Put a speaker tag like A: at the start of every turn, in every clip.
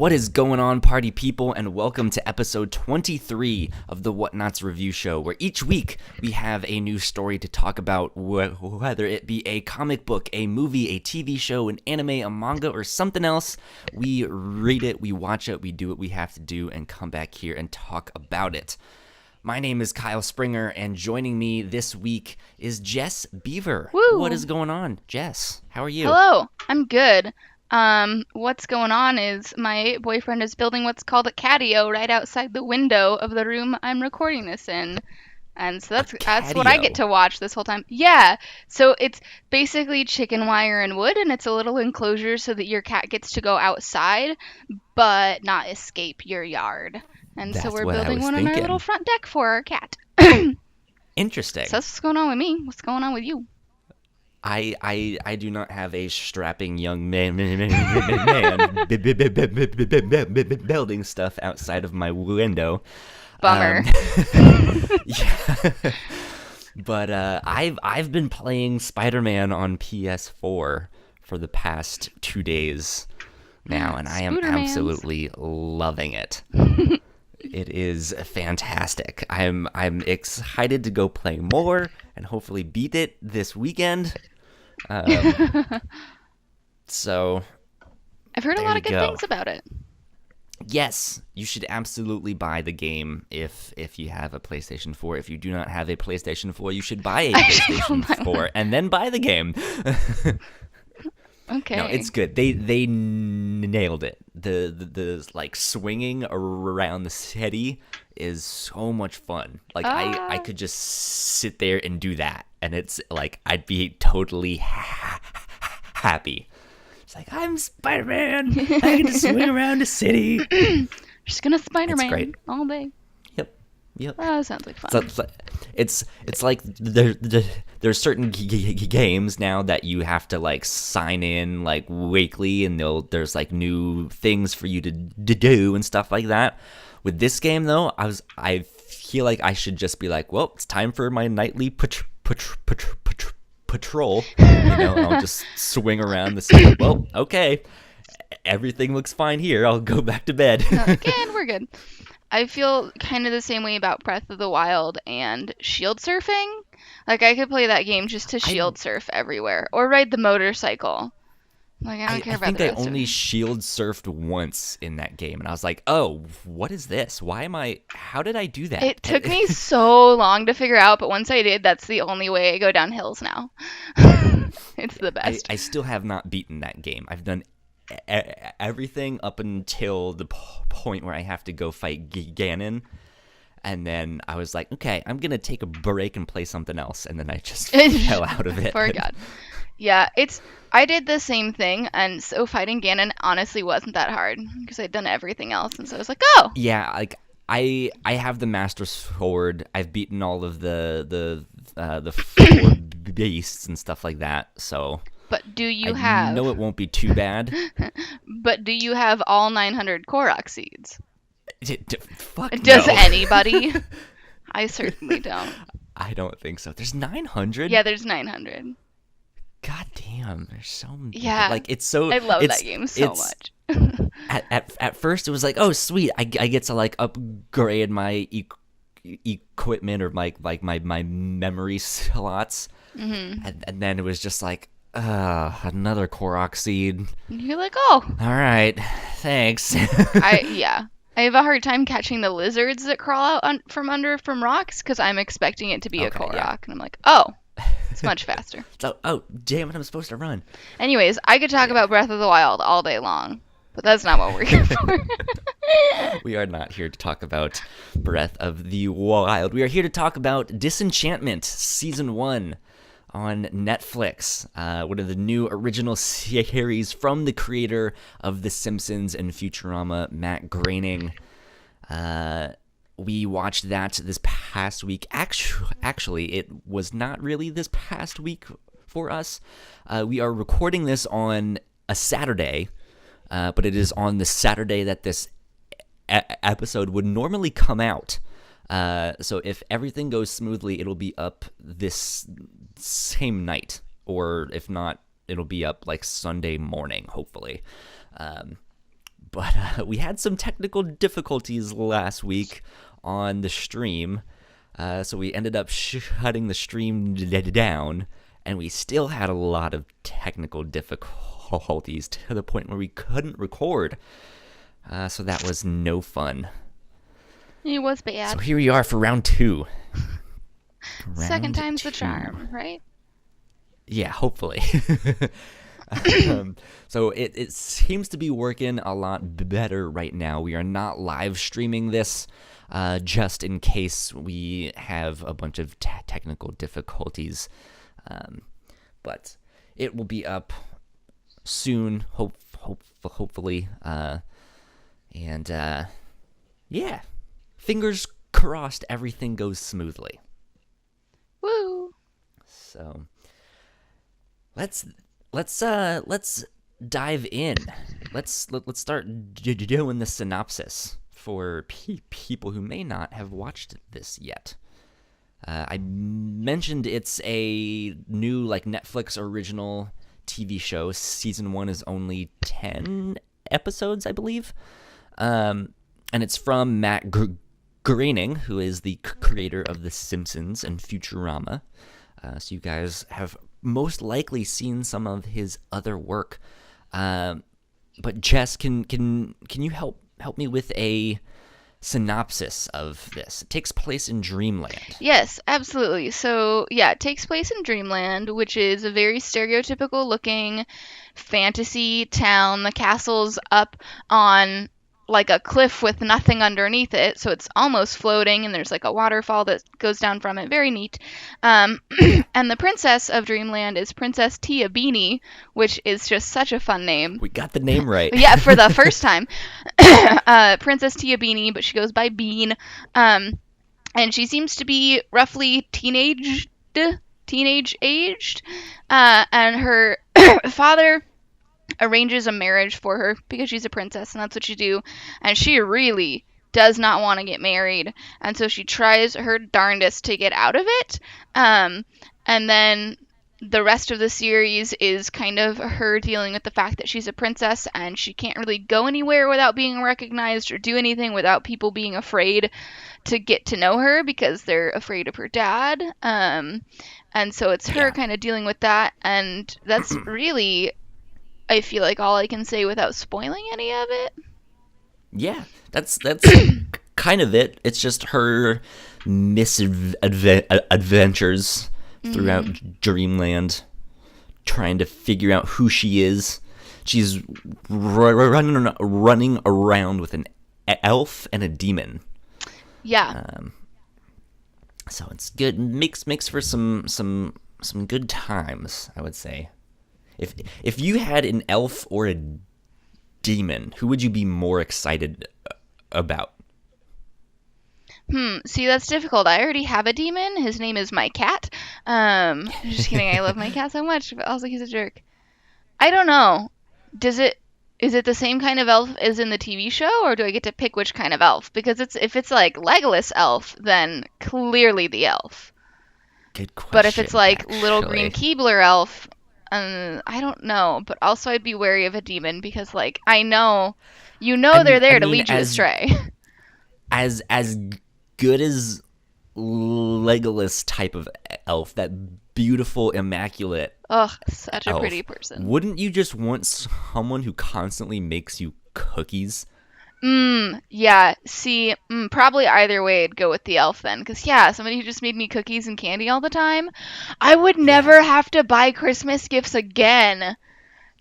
A: What is going on, party people, and welcome to episode 23 of the Whatnauts Review Show, where each week we have a new story to talk about, whether it be a comic book, a movie, a TV show, an anime, a manga, or something else. We read it, we watch it, we do what we have to do, and come back here and talk about it. My name is Kyle Springer, and joining me this week is Jess Beaver.
B: Woo!
A: What is going on, Jess? How are you?
B: Hello, I'm good. What's going on is my boyfriend is building what's called a catio right outside the window of the room I'm recording this in. And so that's what I get to watch this whole time. Yeah. So it's basically chicken wire and wood, and it's a little enclosure so that your cat gets to go outside but not escape your yard. And so we're building one on our little front deck for our cat.
A: Interesting.
B: So that's what's going on with me. What's going on with you?
A: I do not have a strapping young man building stuff outside of my window.
B: Bummer.
A: Yeah. But I've been playing Spider-Man on PS4 for the past 2 days now, and I am absolutely loving it. It is fantastic. I'm excited to go play more and hopefully beat it this weekend. So
B: I've heard a lot of good things about it.
A: Yes, you should absolutely buy the game if you have a PlayStation 4. If you do not have a PlayStation 4, you should buy a PlayStation 4 and then buy the game.
B: Okay.
A: No, it's good. They nailed it. The like swinging around the city is so much fun. Like I could just sit there and do that, and it's like I'd be totally happy. It's like, I'm Spider-Man. I get to swing around the city.
B: Just gonna Spider-Man all day.
A: Yep.
B: Oh, that sounds like fun.
A: So it's like there's certain games now that you have to like sign in like weekly, and there's like new things for you to do and stuff like that. With this game though, I feel like I should just be like, well, it's time for my nightly patrol. And I'll just swing around the city. Well, okay, everything looks fine here. I'll go back to bed.
B: Again, we're good. I feel kind of the same way about Breath of the Wild and shield surfing. Like, I could play that game just to shield surf everywhere. Or ride the motorcycle. Like, I don't care about the rest
A: I think I only shield surfed once in that game. And I was like, oh, what is this? How did I do that?
B: It took me so long to figure out, but once I did, that's the only way I go down hills now. It's the best.
A: I still have not beaten that game. I've done everything up until the point where I have to go fight Ganon, and then I was like, okay, I'm gonna take a break and play something else, and then I just fell out of it.
B: Poor God. Yeah, I did the same thing, and so fighting Ganon honestly wasn't that hard because I'd done everything else, and so I was like, oh
A: yeah, like I have the Master Sword. I've beaten all of the four beasts and stuff like that, so.
B: But do you have...
A: I know it won't be too bad.
B: But do you have all 900 Korok seeds?
A: Fuck no.
B: Does anybody? I certainly don't.
A: I don't think so. There's 900?
B: Yeah, there's 900.
A: God damn, there's so many.
B: Yeah.
A: Like, it's so...
B: I love that game so much.
A: At first, it was like, oh, sweet, I get to, like, upgrade my equipment or, my memory slots.
B: Mm-hmm.
A: And then it was just like, another Korok seed.
B: You're like, oh.
A: All right, thanks.
B: I have a hard time catching the lizards that crawl out from rocks because I'm expecting it to be a Korok. Yeah. And I'm like, oh, it's much faster.
A: So, damn it, I'm supposed to run.
B: Anyways, I could talk about Breath of the Wild all day long, but that's not what we're here for.
A: We are not here to talk about Breath of the Wild. We are here to talk about Disenchantment, Season 1. On Netflix, one of the new original series from the creator of The Simpsons and Futurama, Matt Groening. We watched that this past week. Actually, it was not really this past week for us. We are recording this on a Saturday, but it is on the Saturday that this episode would normally come out. So if everything goes smoothly, it'll be up this same night, or if not, it'll be up like Sunday morning, hopefully. but we had some technical difficulties last week on the stream, so we ended up shutting the stream down, and we still had a lot of technical difficulties to the point where we couldn't record. So that was no fun.
B: It was bad.
A: So here we are for round 2.
B: Second time's the charm, right?
A: Yeah, hopefully. So it seems to be working a lot better right now. We are not live streaming this just in case we have a bunch of technical difficulties. But it will be up soon, hopefully. And yeah, fingers crossed everything goes smoothly.
B: Woo!
A: So let's dive in. Let's start doing the synopsis for people who may not have watched this yet. I mentioned it's a new Netflix original TV show. Season 1 is only 10 episodes, I believe. And it's from Matt Groening, who is the creator of The Simpsons and Futurama. So you guys have most likely seen some of his other work. But Jess, can you help me with a synopsis of this? It takes place in Dreamland.
B: Yes, absolutely. So, yeah, it takes place in Dreamland, which is a very stereotypical looking fantasy town. The castle's up on a cliff with nothing underneath it, so it's almost floating, and there's a waterfall that goes down from it. Very neat. And the princess of Dreamland is Princess Tia Beanie, which is just such a fun name.
A: We got the name right.
B: Yeah, for the first time. Princess Tia Beanie, but she goes by Bean. And she seems to be roughly teenage aged. And her father arranges a marriage for her because she's a princess, and that's what you do. And she really does not want to get married, and so she tries her darndest to get out of it. And then the rest of the series is kind of her dealing with the fact that she's a princess and she can't really go anywhere without being recognized or do anything without people being afraid to get to know her because they're afraid of her dad. And so it's her kind of dealing with that, and that's really, I feel like, all I can say without spoiling any of it.
A: Yeah, that's kind of it. It's just her misadventures throughout Dreamland, trying to figure out who she is. She's running around with an elf and a demon.
B: Yeah.
A: So it's good. Makes for some good times, I would say. If you had an elf or a demon, who would you be more excited about?
B: See, that's difficult. I already have a demon. His name is my cat. Just kidding. I love my cat so much, but also he's a jerk. I don't know. Is it the same kind of elf as in the TV show, or do I get to pick which kind of elf? Because if it's Legolas elf, then clearly the elf.
A: Good question.
B: But if it's little green Keebler elf, I don't know. But also I'd be wary of a demon because I know, they're there to lead you astray.
A: As good as Legolas type of elf, that beautiful, immaculate
B: such
A: elf,
B: a pretty person.
A: Wouldn't you just want someone who constantly makes you cookies?
B: Yeah. See, probably either way I'd go with the elf then. Because, somebody who just made me cookies and candy all the time, I would never have to buy Christmas gifts again.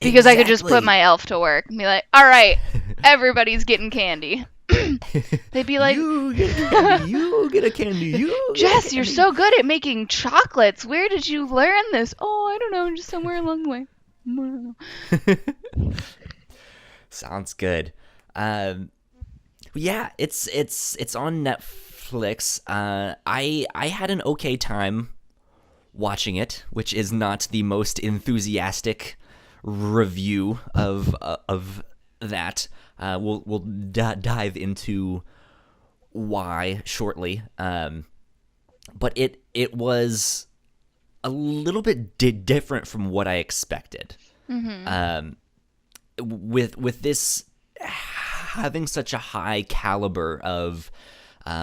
B: Because I could just put my elf to work and be like, all right, everybody's getting candy. They'd be like,
A: you get a candy, you get a candy,
B: Jess, you're so good at making chocolates. Where did you learn this? Oh, I don't know, just somewhere along the way. I don't know.
A: Sounds good. Yeah, it's on Netflix. I had an okay time watching it, which is not the most enthusiastic review of that. We'll dive into why shortly. But it was a little bit different from what I expected.
B: Mm-hmm.
A: With this having such a high caliber of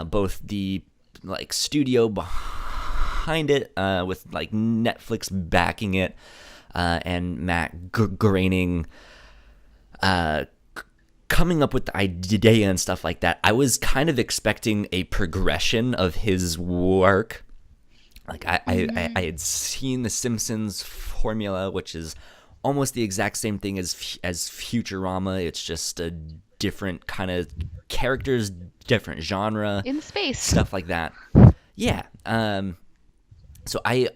A: both the like studio behind it, with like Netflix backing it, and Matt Groening coming up with the idea and stuff like that, I was kind of expecting a progression of his work. Like I had seen the Simpsons formula, which is almost the exact same thing as Futurama. It's just a different kind of characters, different genre,
B: in space,
A: stuff like that. Yeah. So I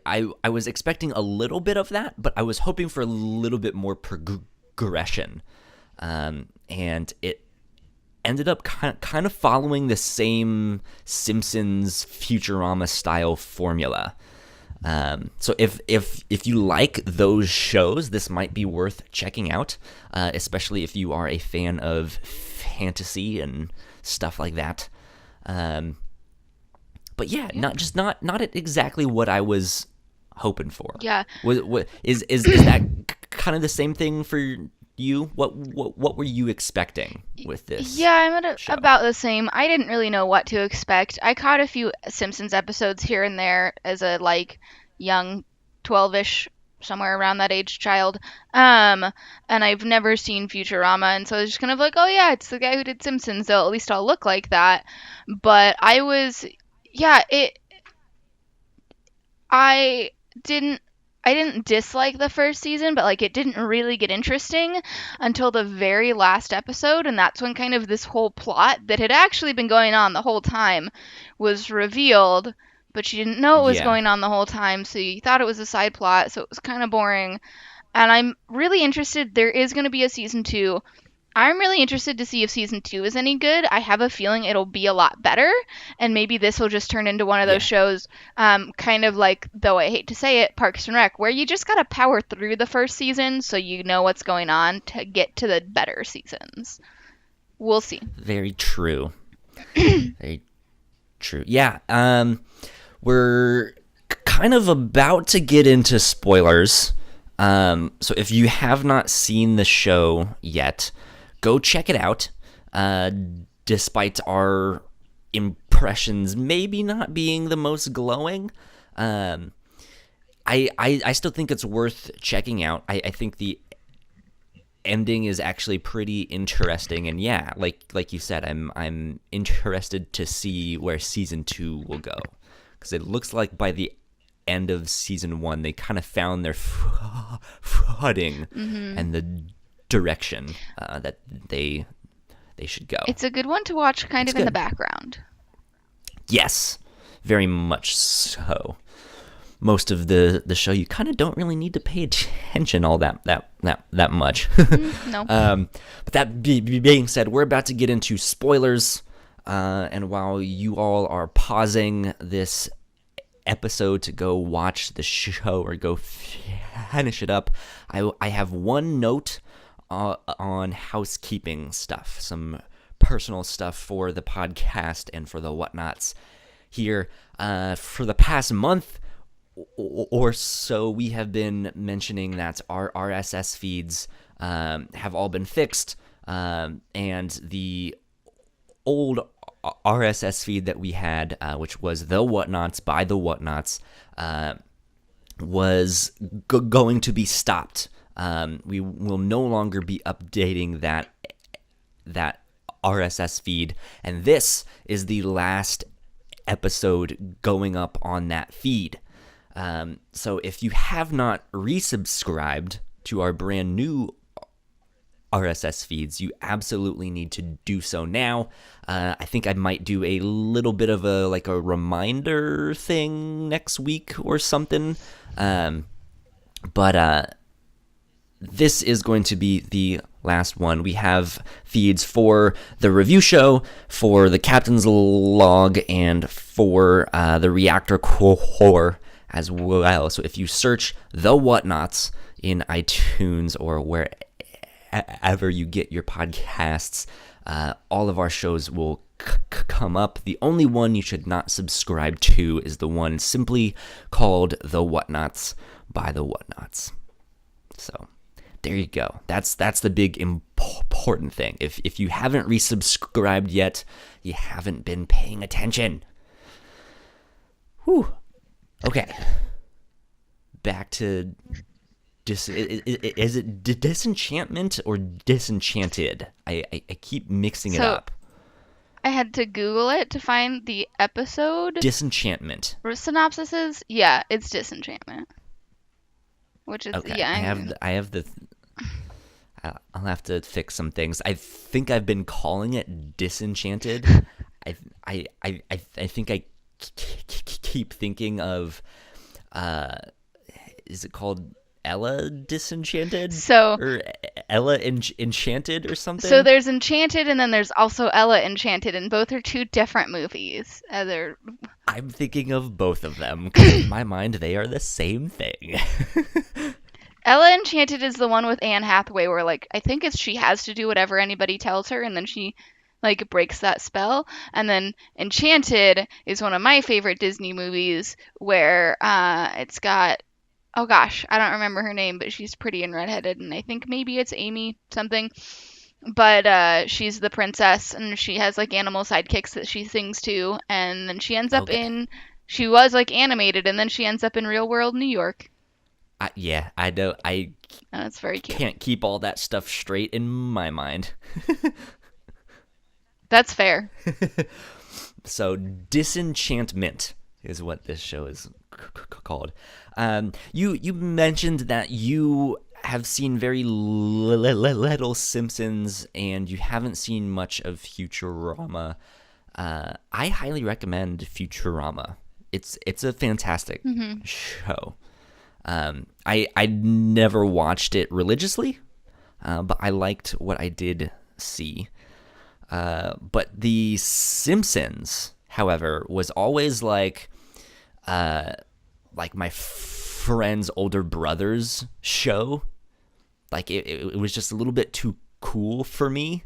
A: was expecting a little bit of that, but I was hoping for a little bit more progression. And it ended up kind of following the same Simpsons Futurama style formula. So if you like those shows, this might be worth checking out, especially if you are a fan of fantasy and stuff like that. But yeah, not exactly what I was hoping for.
B: Yeah.
A: Is that kind of the same thing for you? What were you expecting with this?
B: Yeah, I'm about the same. I didn't really know what to expect. I caught a few Simpsons episodes here and there as a like young 12ish, somewhere around that age child. And I've never seen Futurama, and so I was just kind of like, oh yeah, it's the guy who did Simpsons, so at least I'll look like that. But I didn't dislike the first season, but like it didn't really get interesting until the very last episode, and that's when kind of this whole plot that had actually been going on the whole time was revealed, but you didn't know it was going on the whole time, so you thought it was a side plot, so it was kind of boring. And I'm really interested. There is going to be a season 2. I'm really interested to see if season 2 is any good. I have a feeling it'll be a lot better, and maybe this will just turn into one of those shows, kind of like, though I hate to say it, Parks and Rec, where you just gotta power through the first season so you know what's going on to get to the better seasons. We'll see.
A: Very true. Very true. Yeah. We're kind of about to get into spoilers. So if you have not seen the show yet, go check it out. Despite our impressions maybe not being the most glowing, I still think it's worth checking out. I think the ending is actually pretty interesting, and yeah, like you said, I'm interested to see where season 2 will go, because it looks like by the end of season 1 they kind of found their footing and the direction that they should go.
B: It's a good one to watch kind of in the background.
A: Yes, very much so. Most of the show you kind of don't really need to pay attention all that much.
B: No.
A: But that being said, we're about to get into spoilers, and while you all are pausing this episode to go watch the show or go finish it up, I have one note on housekeeping stuff, some personal stuff for the podcast and for the Whatnauts here. For the past month or so, we have been mentioning that our RSS feeds have all been fixed, and the old RSS feed that we had, which was The Whatnauts by The Whatnauts, was going to be stopped. We will no longer be updating that RSS feed, and this is the last episode going up on that feed. So if you have not resubscribed to our brand new RSS feeds, you absolutely need to do so now. I think I might do a little bit of a reminder thing next week or something. But this is going to be the last one. We have feeds for the review show, for the Captain's Log, and for the Reactor Core as well. So if you search The Whatnauts in iTunes or wherever you get your podcasts, all of our shows will come up. The only one you should not subscribe to is the one simply called The Whatnauts by The Whatnauts. So there you go. That's the big important important thing. If you haven't resubscribed yet, you haven't been paying attention. Whew. Okay. Back to is it Disenchantment or Disenchanted? I keep mixing it up.
B: I had to Google it to find the episode.
A: Disenchantment.
B: Synopsis is, yeah, it's Disenchantment. Which is,
A: okay.
B: yeah.
A: I have the. I'll have to fix some things. I think I've been calling it Disenchanted. I think I keep thinking of. Is it called Ella Disenchanted? Or Ella Enchanted or something?
B: So there's Enchanted and then there's also Ella Enchanted, and both are two different movies.
A: I'm thinking of both of them because in my mind they are the same thing.
B: Ella Enchanted is the one with Anne Hathaway where, like, I think she has to do whatever anybody tells her and then she, like, breaks that spell. And then Enchanted is one of my favorite Disney movies where it's got, oh gosh, I don't remember her name, but she's pretty and redheaded, and I think maybe it's Amy something. But she's the princess, and she has like animal sidekicks that she sings to, and then she ends up she was like animated, and then she ends up in real world New York.
A: Yeah, I know.
B: That's very cute.
A: Can't keep all that stuff straight in my mind.
B: That's fair.
A: So, Disenchantment is what this show is called. You mentioned that you have seen very little Simpsons and you haven't seen much of Futurama. I highly recommend Futurama. It's a fantastic show. I never watched it religiously, but I liked what I did see. But The Simpsons, however, was always like my friend's older brother's show. Like it was just a little bit too cool for me.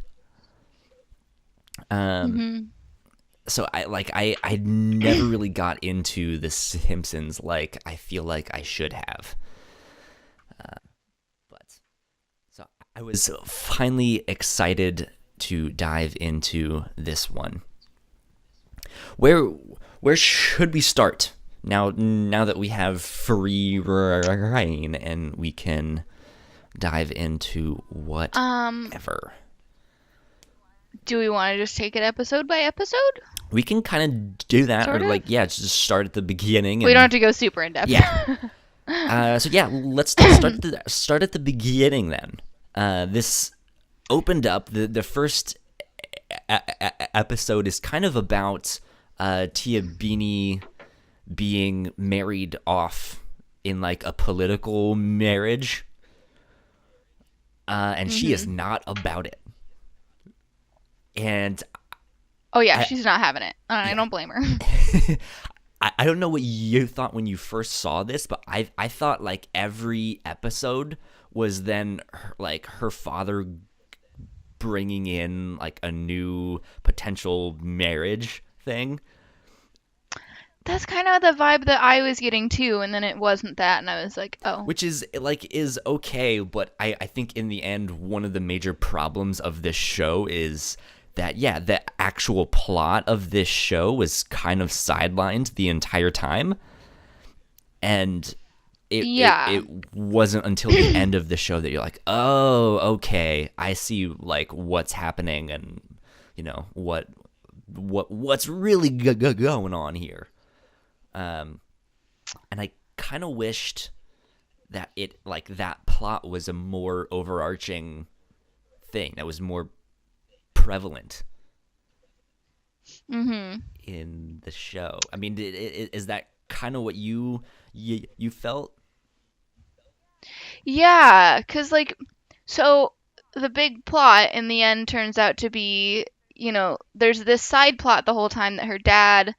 A: So I never really got into The Simpsons like I feel like I should have. But so I was finally excited to dive into this one. Where should we start? Now that we have free reign and we can dive into whatever.
B: Do we want to just take it episode by episode?
A: We can kind of do that,
B: sort of?
A: Just start at the beginning.
B: We don't have to go super in depth.
A: Yeah. Let's start at the beginning then. This opened up the first episode is kind of about Tia Beanie being married off in like a political marriage, and she is not about it. And
B: she's not having it. I don't blame her.
A: I don't know what you thought when you first saw this, but I thought like every episode was then her father bringing in like a new potential marriage thing.
B: That's kind of the vibe that I was getting too, and then it wasn't that, and I was like, oh.
A: Which is okay, but I think in the end, one of the major problems of this show is that, the actual plot of this show was kind of sidelined the entire time. And it wasn't until the end of the show that you're like, oh, okay, I see like what's happening and, what's really going on here. And I kind of wished that that plot was a more overarching thing that was more prevalent in the show. I mean, is that kind of what you felt?
B: Yeah, because so the big plot in the end turns out to be, there's this side plot the whole time that her dad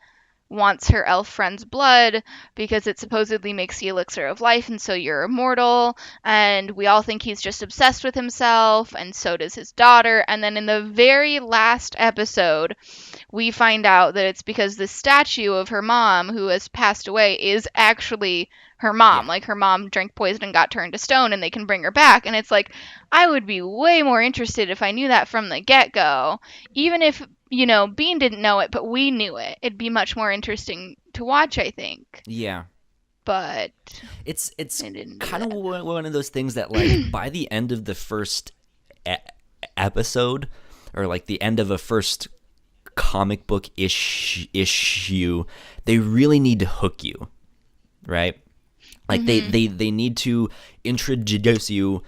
B: wants her elf friend's blood because it supposedly makes the elixir of life, and so you're immortal. And we all think he's just obsessed with himself, and so does his daughter. And then in the very last episode, we find out that it's because the statue of her mom, who has passed away, is actually her mom.
A: Yeah.
B: Like, her mom drank poison and got turned to stone, and they can bring her back. And it's like, I would be way more interested if I knew that from the get-go. Even if, Bean didn't know it, but we knew it. It'd be much more interesting to watch, I think.
A: Yeah.
B: But
A: It's
B: they didn't do
A: kind of
B: that.
A: one of those things that, like, by the end of the first episode, or like the end of a first comic book issue, they really need to hook you, right? Like they need to introduce you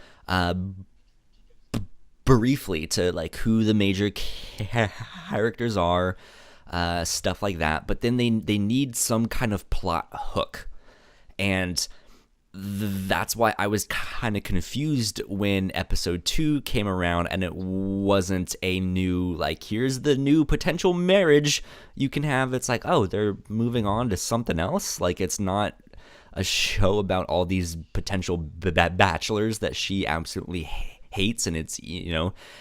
A: briefly to like who the major characters are, stuff like that. But then they need some kind of plot hook, and that's why I was kind of confused when episode 2 came around and it wasn't a new, like, here's the new potential marriage you can have. It's like, oh, they're moving on to something else. Like, it's not a show about all these potential bachelors that she absolutely hates, and it's,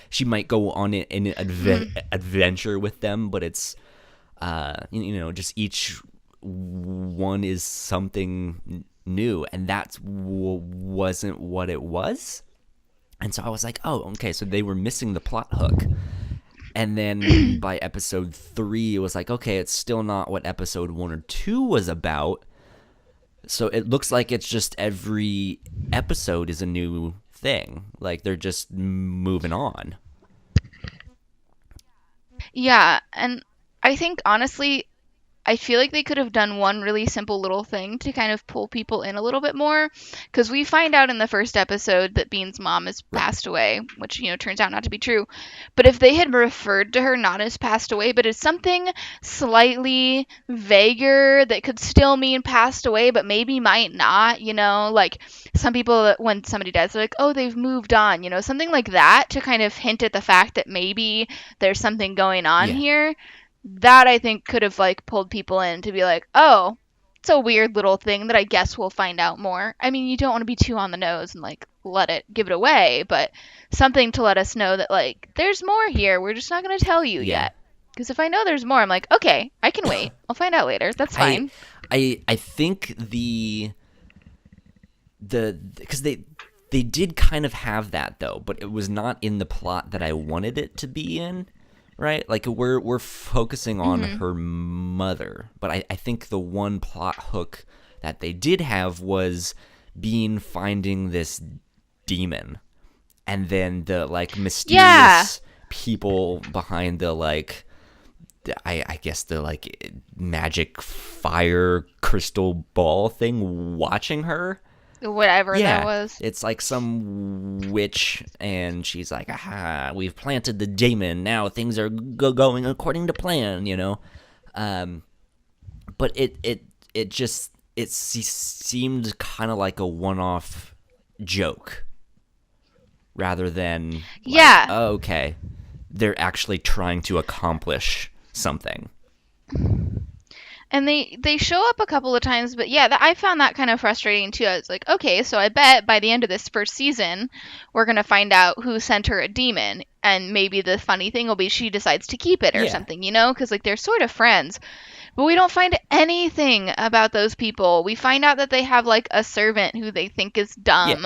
A: she might go on an adventure with them, but it's just each one is something new, and that wasn't what it was. And so I was like, oh, okay, so they were missing the plot hook. And then by episode 3, it was like, okay, it's still not what episode 1 or 2 was about. So it looks like it's just every episode is a new thing. Like, they're just moving on.
B: Yeah, and I think honestly, I feel like they could have done one really simple little thing to kind of pull people in a little bit more. Because we find out in the first episode that Bean's mom has
A: Right.
B: passed away, which, turns out not to be true. But if they had referred to her not as passed away, but as something slightly vaguer that could still mean passed away, but maybe might not, like some people, when somebody dies, they're like, oh, they've moved on, something like that to kind of hint at the fact that maybe there's something going on
A: Yeah.
B: here. That I think could have like pulled people in to be like, oh, it's a weird little thing that I guess we'll find out more. I mean, you don't want to be too on the nose and like give it away, but something to let us know that like there's more here. We're just not going to tell you
A: Yeah.
B: yet. Because if I know there's more, I'm like, okay, I can wait. I'll find out later. That's fine.
A: I think because they did kind of have that though, but it was not in the plot that I wanted it to be in. Right, like we're focusing on her mother, but I think the one plot hook that they did have was Bean finding this demon, and then the like mysterious people behind the like, I guess the like magic fire crystal ball thing watching her.
B: Whatever that was.
A: It's like some witch, and she's like, aha, we've planted the demon, now things are going according to plan, but it seemed kind of like a one-off joke rather than like,
B: Yeah.
A: oh, okay, they're actually trying to accomplish something.
B: And they show up a couple of times, but yeah, I found that kind of frustrating too. I was like, okay, so I bet by the end of this first season, we're gonna find out who sent her a demon, and maybe the funny thing will be she decides to keep it or something, because like they're sort of friends. But we don't find anything about those people. We find out that they have like a servant who they think is dumb,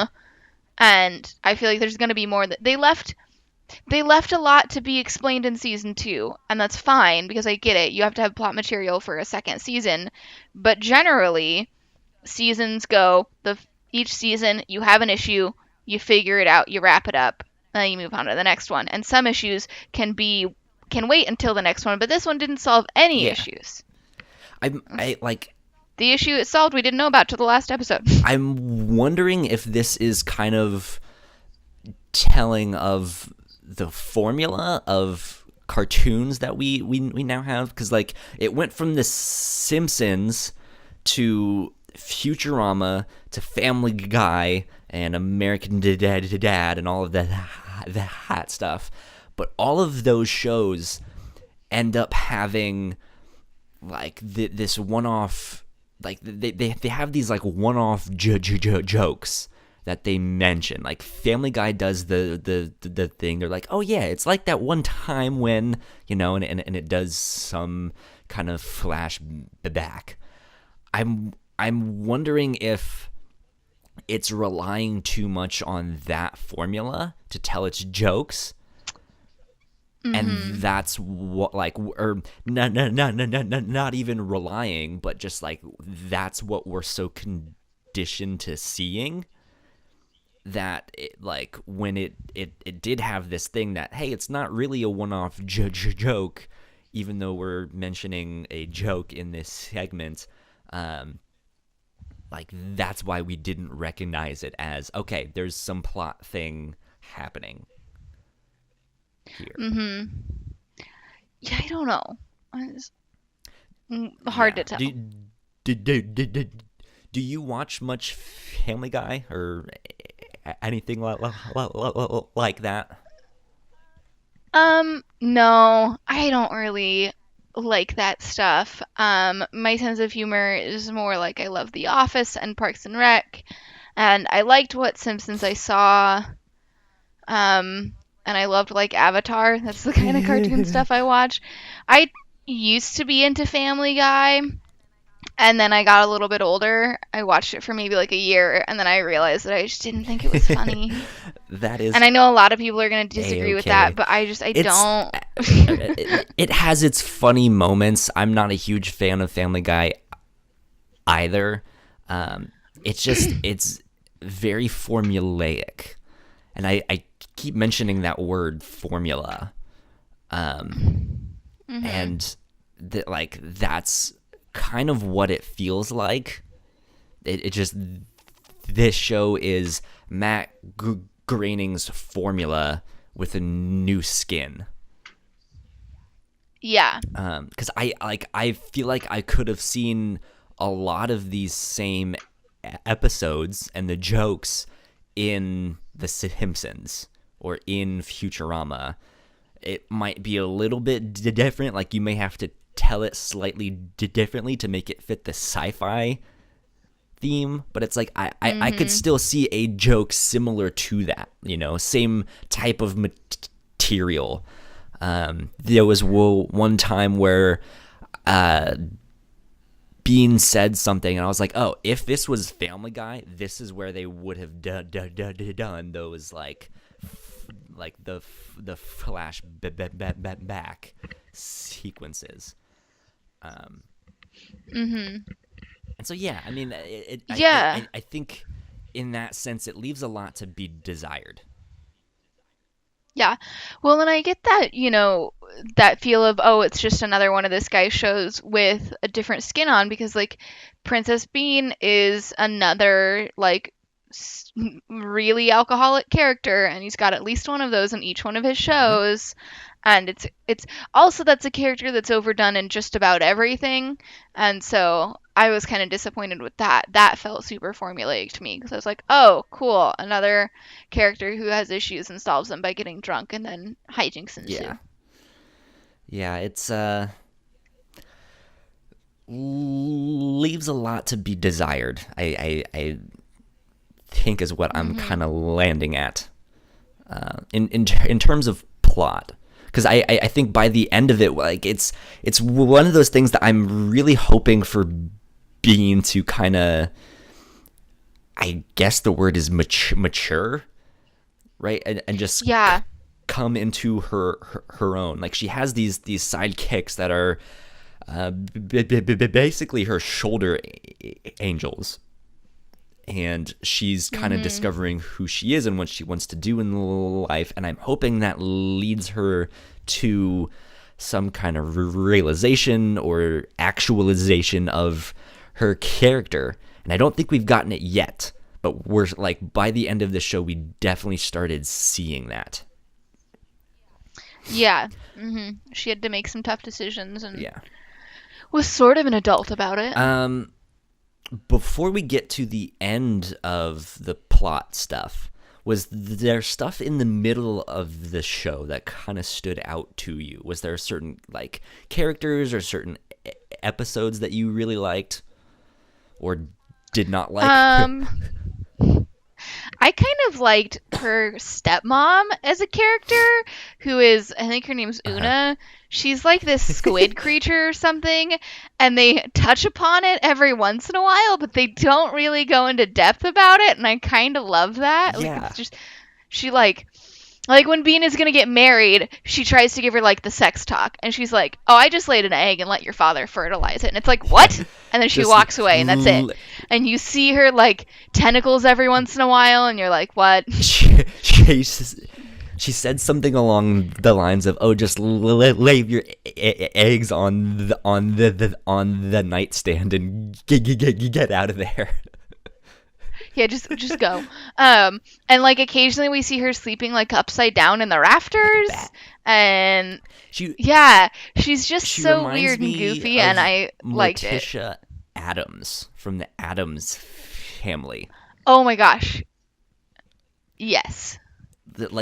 B: and I feel like there's gonna be more that they left. They left a lot to be explained in season 2, and that's fine because I get it. You have to have plot material for a second season, but generally, seasons go each season you have an issue, you figure it out, you wrap it up, and then you move on to the next one. And some issues can wait until the next one, but this one didn't solve any issues.
A: I like
B: the issue it solved we didn't know about till the last episode.
A: I'm wondering if this is kind of telling of the formula of cartoons that we now have, because like it went from the Simpsons to Futurama to Family Guy and American Dad and all of that stuff, but all of those shows end up having like this one-off, like they have these like one-off jokes that they mention. Like Family Guy does the thing. They're like, oh yeah, it's like that one time when, you know, and it does some kind of flashback. I'm wondering if it's relying too much on that formula to tell its jokes. And that's what, like, or not even relying, but just like that's what we're so conditioned to seeing, that it, like when it did have this thing that, hey, it's not really a one-off joke, even though we're mentioning a joke in this segment. Like that's why we didn't recognize it as, okay, there's some plot thing happening here.
B: Yeah, I don't know. It's hard to tell.
A: Do you watch much Family Guy or anything like that?
B: No, I don't really like that stuff. My sense of humor is more like I love The Office and Parks and Rec, and I liked what Simpsons I saw. And I loved like Avatar. That's the kind of cartoon stuff I watch. I used to be into Family Guy, and then I got a little bit older. I watched it for maybe like a year, and then I realized that I just didn't think it was funny.
A: That is,
B: and I know a lot of people are going to disagree with that, but I don't.
A: It has its funny moments. I'm not a huge fan of Family Guy either. It's very formulaic. And I keep mentioning that word, formula. And like that's kind of what it feels like. It just, this show is Matt Groening's formula with a new skin.
B: Yeah.
A: Because I feel like I could have seen a lot of these same episodes and the jokes in The Simpsons or in Futurama. It might be a little bit different. Like you may have to tell it slightly differently to make it fit the sci-fi theme, but it's like I could still see a joke similar to that, you know, same type of material. There was one time where Bean said something, and I was like, oh, if this was Family Guy, this is where they would have done those like the flash back sequences. And so yeah, I mean, I think in that sense it leaves a lot to be desired.
B: Yeah. Well, and I get that, you know, that feel of, oh, it's just another one of this guy's shows with a different skin on, because, like, Princess Bean is another, like, really alcoholic character, and he's got at least one of those in each one of his shows. And it's also, that's a character that's overdone in just about everything. And so I was kind of disappointed with that. That felt super formulaic to me, because I was like, oh, cool, another character who has issues and solves them by getting drunk and then hijinks ensue.
A: Yeah, it's leaves a lot to be desired. I think is what I'm kind of landing at in terms of plot. Because I think by the end of it, like it's one of those things that I'm really hoping for Bean to kind of, I guess the word is mature, right? And just come into her own. Like she has these sidekicks that are basically her shoulder angels. And she's kind of discovering who she is and what she wants to do in life. And I'm hoping that leads her to some kind of realization or actualization of her character. And I don't think we've gotten it yet, but we're like, by the end of the show, we definitely started seeing that.
B: Yeah. She had to make some tough decisions and was sort of an adult about it.
A: Before we get to the end of the plot stuff, was there stuff in the middle of the show that kind of stood out to you? Was there certain like characters or certain episodes that you really liked or did not like?
B: I kind of liked her stepmom as a character, who is, I think her name's Una. She's like this squid creature or something, and they touch upon it every once in a while, but they don't really go into depth about it, and I kind of love that.
A: Yeah.
B: Like, it's just, she like when Bean is gonna get married, she tries to give her like the sex talk, and she's like, "Oh, I just laid an egg and let your father fertilize it." And it's like, "What?" And then she walks away, and that's it. And you see her like tentacles every once in a while, and you're like, "What?"
A: She said something along the lines of, "Oh, just lay your eggs on the nightstand and get out of there."
B: Yeah, just go. And like occasionally we see her sleeping like upside down in the rafters, and she's just so weird and goofy, and I liked it.
A: Morticia Addams from the Addams Family.
B: Oh my gosh. Yes.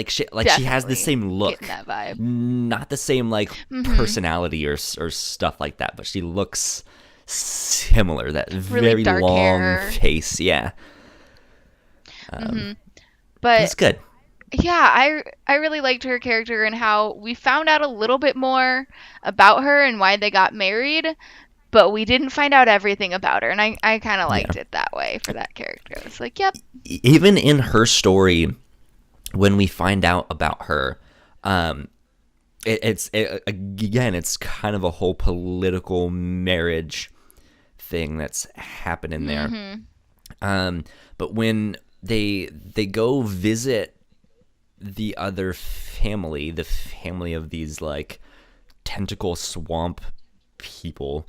A: She has the same look.
B: Getting that vibe.
A: Not the same like personality or stuff like that, but she looks similar. That
B: really
A: very long
B: hair.
A: face, yeah.
B: But
A: it's good.
B: Yeah, I really liked her character and how we found out a little bit more about her and why they got married, but we didn't find out everything about her, and I kind of liked it that way for that character. It's like, yep.
A: Even in her story, when we find out about her, it's kind of a whole political marriage thing that's happening there. But when they go visit the other family, the family of these like tentacle swamp people,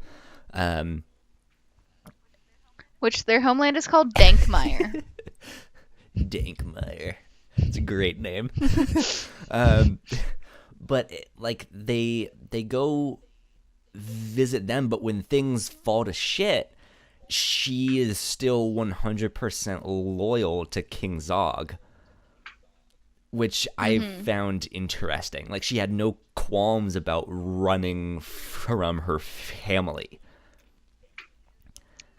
B: which their homeland is called Dankmire.
A: Dankmire, it's a great name. But like they go visit them, but when things fall to shit, she is still 100% loyal to King Zog, which I found interesting. Like, she had no qualms about running from her family.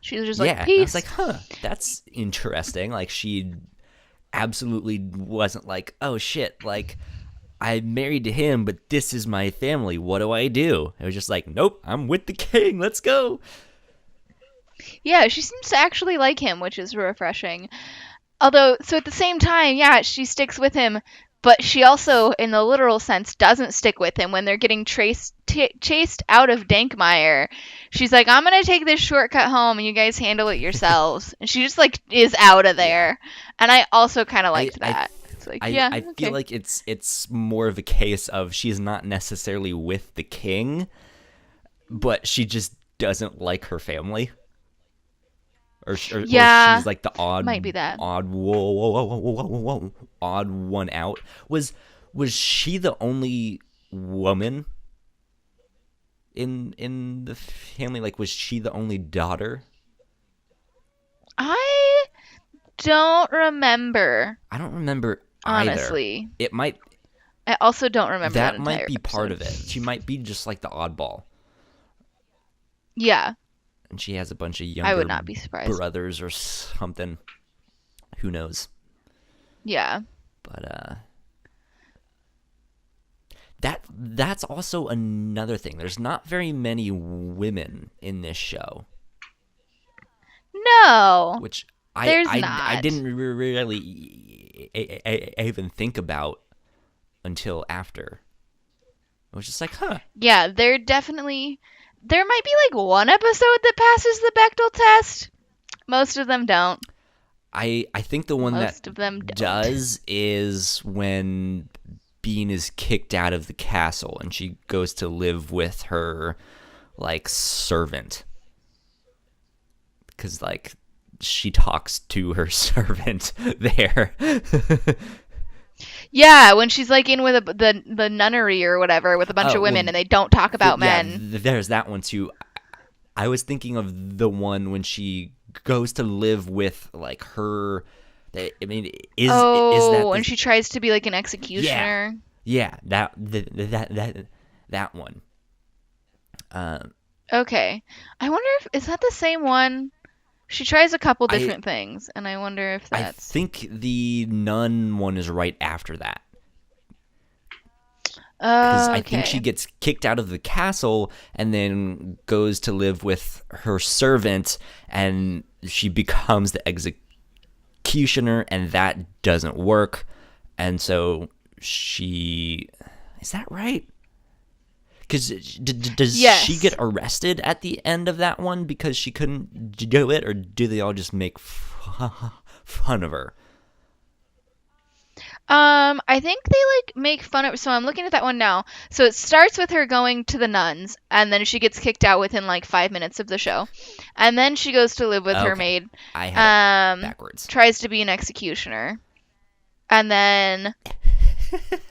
B: She was just like, peace.
A: I was like, huh, that's interesting. Like, she absolutely wasn't like, oh shit, like, I'm married to him, but this is my family. What do I do? It was just like, nope, I'm with the king. Let's go.
B: Yeah, she seems to actually like him, which is refreshing. Although, so at the same time, yeah, she sticks with him, but she also, in the literal sense, doesn't stick with him when they're getting chased out of Dankmire. She's like, I'm going to take this shortcut home, and you guys handle it yourselves. And she just, like, is out of there. And I also kind of liked that. It's like,
A: I feel like it's more of a case of she's not necessarily with the king, but she just doesn't like her family. Or she's like the odd,
B: might be that.
A: odd one out. Was she the only woman in the family? Like, was she the only daughter?
B: I don't remember.
A: I don't remember either.
B: Honestly,
A: it might.
B: I also don't remember
A: that
B: that
A: might be
B: episode.
A: part of it. She might be just like the oddball.
B: Yeah.
A: And she has a bunch of younger
B: I would not be surprised.
A: brothers or something. Who knows?
B: Yeah.
A: But that's also another thing. There's not very many women in this show.
B: No.
A: Which
B: I
A: didn't really even think about until after. I was just like, huh.
B: Yeah, there might be like one episode that passes the Bechdel test. Most of them don't.
A: I think the one
B: Most
A: that
B: of them don't.
A: does is when Bean is kicked out of the castle and she goes to live with her like servant. Because like she talks to her servant there.
B: Yeah, when she's like in with the nunnery or whatever with a bunch of women and they don't talk about men.
A: There's that one too. I was thinking of the one when she goes to live with like her. I mean, is that
B: when she tries to be like an executioner?
A: Yeah, that one.
B: Okay. I wonder if is that the same one? She tries a couple
A: I
B: different things, and I wonder if
A: I
B: that's.
A: think the nun one is right after that. Because I think she
B: Okay.
A: gets kicked out of the castle and then goes to live with her servant, and she becomes the executioner, and that doesn't work. And so she. Is that right? Because does she get
B: Yes.
A: arrested at the end of that one because she couldn't do it, or do they all just make fun of her?
B: I think they like make fun of. So I'm looking at that one now. So it starts with her going to the nuns, and then she gets kicked out within like 5 minutes of the show, and then she goes to live with her
A: Okay,
B: maid.
A: I had it
B: Um,
A: backwards.
B: tries to be an executioner, and then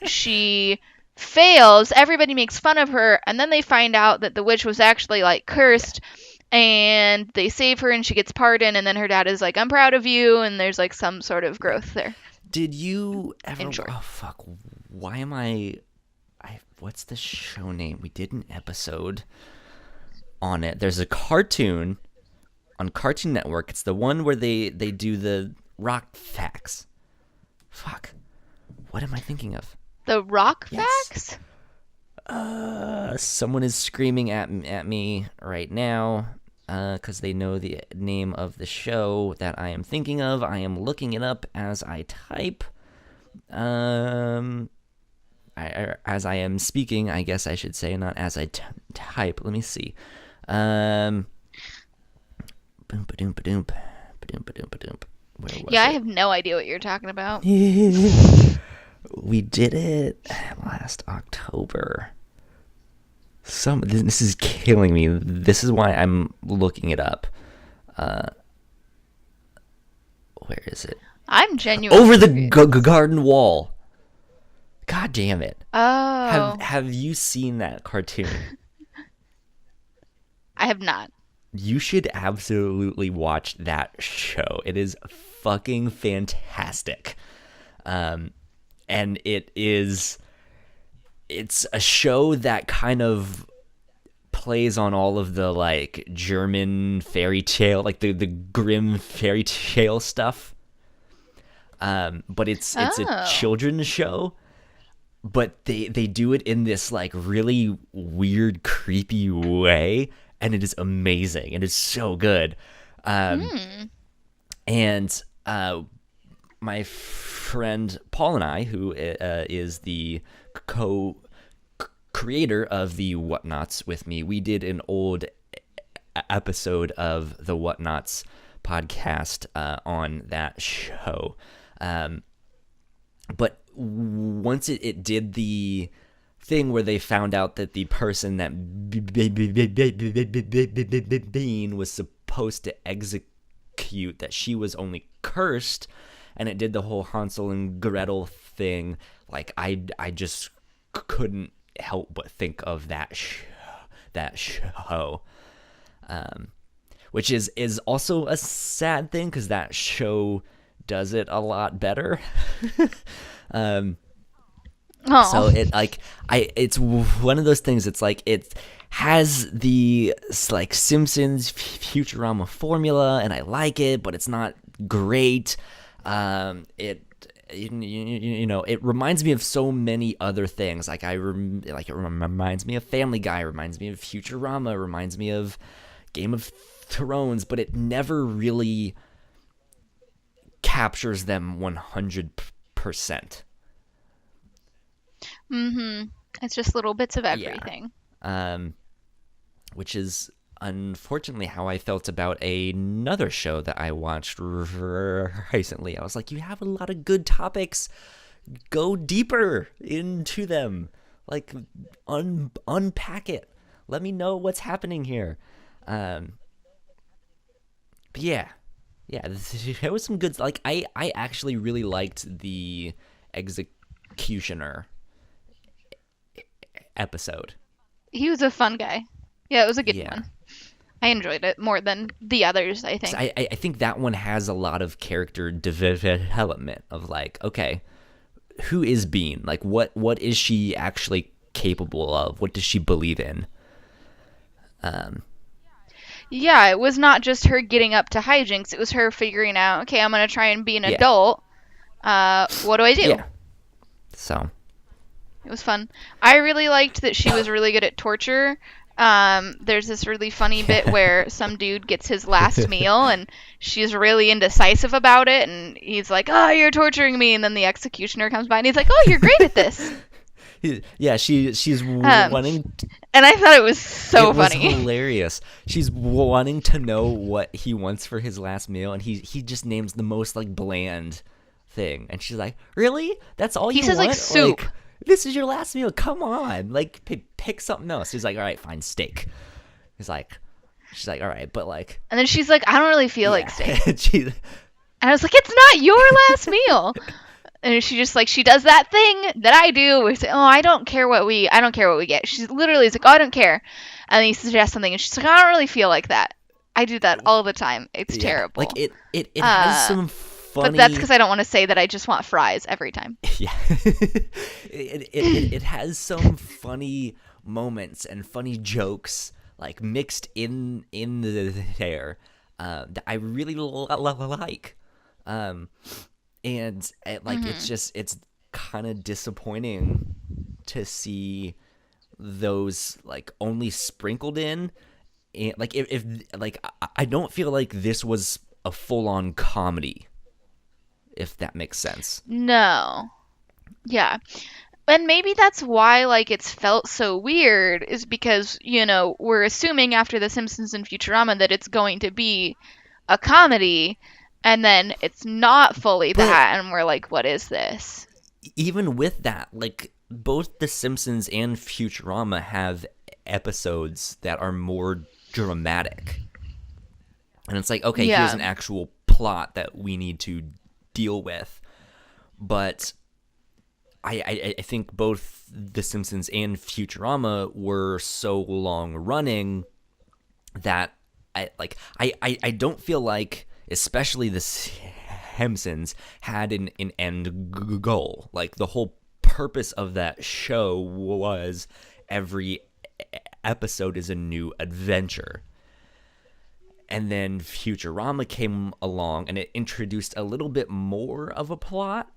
B: she fails. Everybody makes fun of her, and then they find out that the witch was actually like
A: Yeah.
B: cursed, and they save her, and she gets pardoned. And then her dad is like, "I'm proud of you," and there's like some sort of
A: Yeah.
B: growth there.
A: Did you
B: In
A: ever?
B: short.
A: Oh fuck! Why am I? What's the show name? We did an episode on it. There's a cartoon on Cartoon Network. It's the one where they do the rock facts. Fuck. What am I thinking of?
B: The rock
A: Yes.
B: facts?
A: Someone is screaming at me right now because they know the name of the show that I am thinking of. I am looking it up as I type. Um, as I am speaking, I guess I should say, not as I type. Let me see. Boom, ba doom, ba doom, ba doom, ba doom, ba doom. Where was
B: Yeah, I
A: it?
B: have no idea what you're talking about.
A: We did it last October. This is killing me. This is why I'm looking it up. Uh, where is it?
B: I'm genuinely
A: Over the
B: curious.
A: garden wall. God damn it! Have
B: Oh,
A: Have you seen that cartoon?
B: I have not.
A: You should absolutely watch that show. It is fucking fantastic. Um, and it's a show that kind of plays on all of the like German fairy tale, like the grim fairy tale stuff. But it's a
B: Oh.
A: children's show, but they do it in this like really weird, creepy way, and it is amazing. And it's so good. Um,
B: Hmm.
A: and my friend Paul and I, who is the co creator of the Whatnauts with me, we did an old episode of the Whatnauts podcast on that show. Um, but once it did the thing where they found out that the person that Bean was supposed to execute, that she was only cursed, and it did the whole Hansel and Gretel thing, like I just couldn't help but think of that show, um, which is also a sad thing because that show does it a lot better. um,
B: Oh.
A: so it's one of those things. It's like it has the like Simpsons Futurama formula, and I like it, but it's not great. It you know, it reminds me of so many other things. Like like it reminds me of Family Guy, reminds me of Futurama, reminds me of Game of Thrones, but it never really captures them 100%.
B: Mm-hmm. It's just little bits of
A: Yeah.
B: everything.
A: Um, which is unfortunately how I felt about another show that I watched recently. I was like, you have a lot of good topics. Go deeper into them. Like, unpack it. Let me know what's happening here. Um, but yeah, yeah, there was some good. Like, I actually really liked the executioner episode.
B: He was a fun guy. Yeah, it was a good
A: Yeah.
B: one. I enjoyed it more than the others, I
A: 'Cause
B: think.
A: I think that one has a lot of character development of like, okay, who is Bean? Like, what is she actually capable of? What does she believe in?
B: Yeah, it was not just her getting up to hijinks. It was her figuring out, okay, I'm going to try and be an adult. What do I do?
A: Yeah. So.
B: It was fun. I really liked that she was really good at torture. There's this really funny bit where some dude gets his last meal and she's really indecisive about it, and he's like, "Oh, you're torturing me," and then the executioner comes by and he's like, "Oh, you're great at this."
A: Yeah, she's wanting.
B: And I thought it was so funny.
A: It was hilarious. She's wanting to know what he wants for his last meal, and he just names the most like bland thing, and she's like, "Really? That's all you want?"
B: He says like soup.
A: Like, this is your last meal. Come on, like pick something else. He's like, "All right, fine, steak." She's like, "All right, but like."
B: And then she's like, "I don't really feel like steak."
A: And
B: I was like, "It's not your last meal." And she just like, she does that thing that I do. We say, "Oh, I don't care what we get." She's literally like, "Oh, I don't care." And then he suggests something, and she's like, "I don't really feel like that." I do that all the time. It's terrible.
A: Like it has some funny.
B: But that's because I don't want to say that I just want fries every time.
A: Yeah, it has some funny moments and funny jokes like mixed in there that I really like. And like it's kind of disappointing to see those like only sprinkled in, and like if like I don't feel like this was a full-on comedy, if that makes sense.
B: No. Yeah. And maybe that's why like it's felt so weird, is because, you know, we're assuming after The Simpsons and Futurama that it's going to be a comedy, and then it's not fully that, and we're like, what is this?
A: Even with that, like, both The Simpsons and Futurama have episodes that are more dramatic. And it's like, okay, here's an actual plot that we need to deal with. But I think both The Simpsons and Futurama were so long running that I don't feel like, especially The Simpsons, had an end goal. Like, the whole purpose of that show was every episode is a new adventure. And then Futurama came along and it introduced a little bit more of a plot,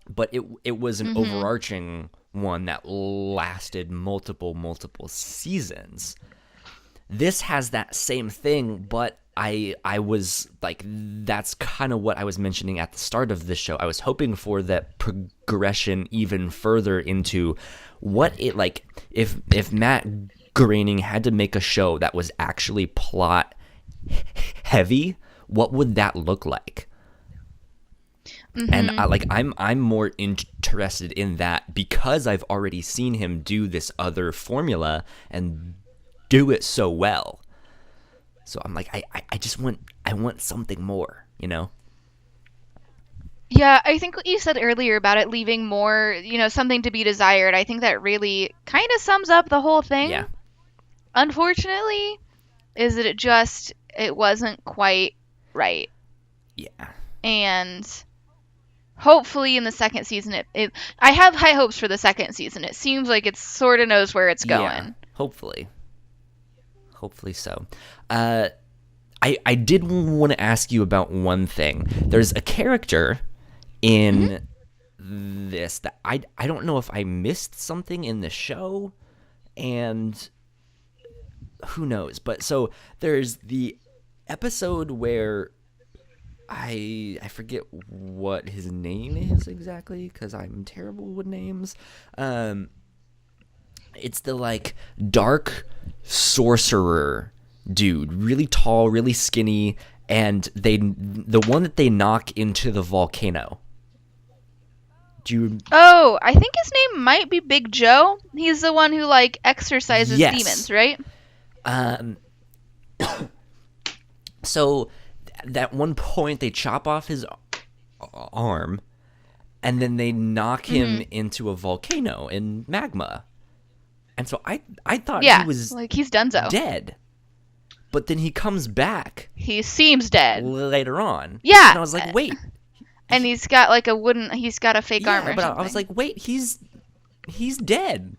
A: but it was an overarching one that lasted multiple seasons. This has that same thing, but I was like, that's kind of what I was mentioning at the start of this show. I was hoping for that progression even further into what it, like, if Matt Groening had to make a show that was actually plot heavy, what would that look like? And I'm more interested in that because I've already seen him do this other formula and do it so well. So I'm like, I just want something more, you know?
B: Yeah, I think what you said earlier about it leaving more, you know, something to be desired, I think that really kind of sums up the whole thing.
A: Yeah.
B: Unfortunately, is that it wasn't quite right.
A: Yeah.
B: And hopefully in the second season, I have high hopes for the second season. It seems like it sort of knows where it's going.
A: Yeah, hopefully so. I did want to ask you about one thing. There's a character in this that I don't know if I missed something in the show, and who knows. But so there's the episode where I forget what his name is exactly because I'm terrible with names. It's the like dark sorcerer dude, really tall, really skinny, and the one that they knock into the volcano.
B: Oh, I think his name might be Big Joe. He's the one who like exorcises demons, right?
A: So at one point they chop off his arm, and then they knock him into a volcano in magma. And so I thought he was
B: like he's donezo,
A: dead. But then he comes back.
B: He seems dead
A: later on.
B: Yeah.
A: And I was like, wait.
B: And he's got like he's got a fake armor.
A: But I was like, wait, he's dead.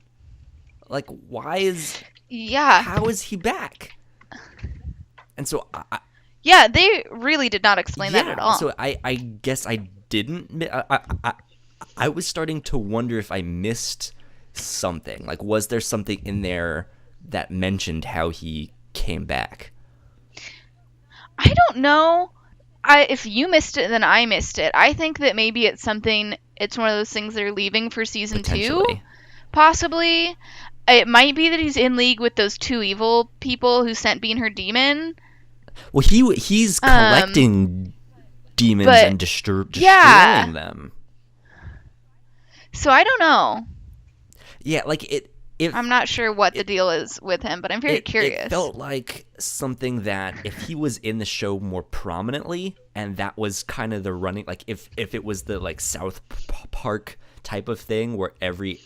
A: Like, why is
B: Yeah.
A: How is he back? And so
B: yeah, they really did not explain that at all.
A: So I guess I didn't. I was starting to wonder if I missed something. Like, was there something in there that mentioned how he came back?
B: I don't know. If you missed it, then I missed it. I think that maybe it's something. It's one of those things they're leaving for season 2, possibly. It might be that he's in league with those 2 evil people who sent Bean her demon.
A: Well, he's collecting demons and destroying them.
B: So I don't know.
A: Yeah, like
B: I'm not sure what the deal is with him, but I'm very curious.
A: It felt like something that if he was in the show more prominently, and that was kind of the running, like if it was the like South Park type of thing where every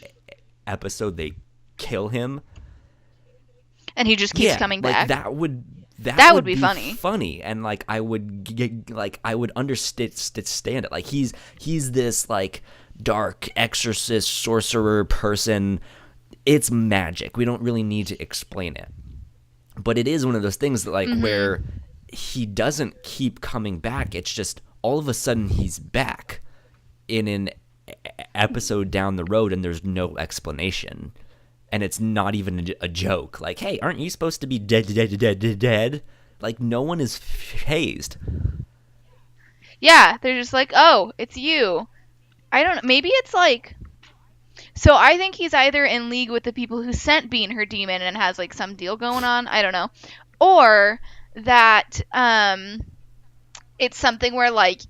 A: episode they kill him,
B: and he just keeps coming back.
A: That would be funny, and like I would understand it. Like he's this like dark exorcist sorcerer person. It's magic. We don't really need to explain it. But it is one of those things that like where he doesn't keep coming back. It's just all of a sudden he's back in an episode down the road and there's no explanation. And it's not even a joke. Like, hey, aren't you supposed to be dead? Like, no one is phased.
B: Yeah, they're just like, oh, it's you. I don't know. Maybe it's like... So I think he's either in league with the people who sent Bean her demon and has like some deal going on. I don't know. Or that it's something where like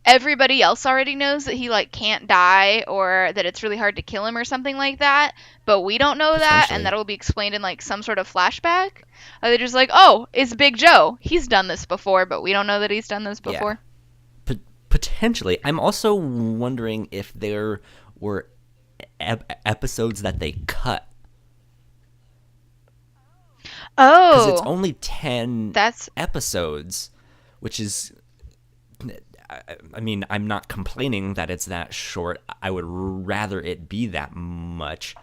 B: everybody else already knows that he like can't die or that it's really hard to kill him or something like that, but we don't know that, and that will be explained in like some sort of flashback. Or they're just like, oh, it's Big Joe. He's done this before, but we don't know that he's done this before.
A: Yeah. Potentially. I'm also wondering if there were episodes that they cut.
B: Oh.
A: Because it's only 10 episodes, which is... I mean, I'm not complaining that it's that short. I would rather it be that much.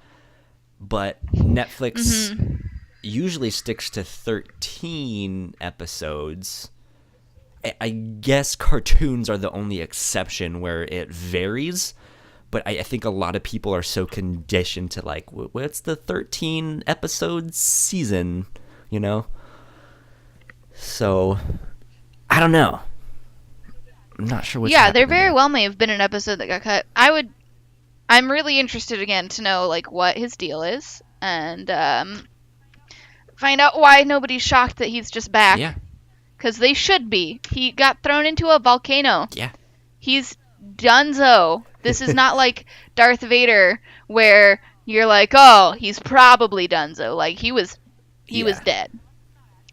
A: But Netflix usually sticks to 13 episodes. I guess cartoons are the only exception where it varies, but I think a lot of people are so conditioned to like, what's the 13 episode season, you know? So, I don't know. I'm not sure what's happening
B: there very well may have been an episode that got cut. I'm really interested again to know like what his deal is and find out why nobody's shocked that he's just back.
A: Yeah.
B: Because they should be. He got thrown into a volcano.
A: Yeah.
B: He's donezo. This is not like Darth Vader where you're like, oh, he's probably donezo. Like, he was dead.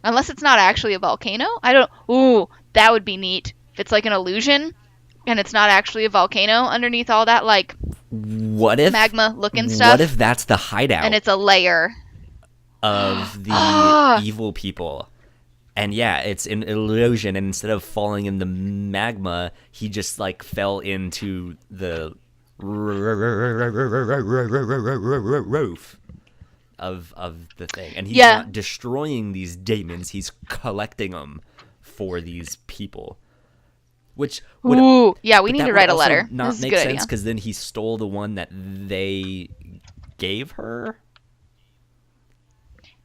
B: Unless it's not actually a volcano. Ooh, that would be neat. If it's like an illusion and it's not actually a volcano underneath all that, like, magma looking stuff.
A: What if that's the hideout?
B: And it's a layer
A: of the evil people. And yeah, it's an illusion, and instead of falling in the magma, he just like fell into the roof of the thing. And he's not destroying these demons, he's collecting them for these people. Which would,
B: we need to write a letter.
A: Not make sense because then he stole the one that they gave her.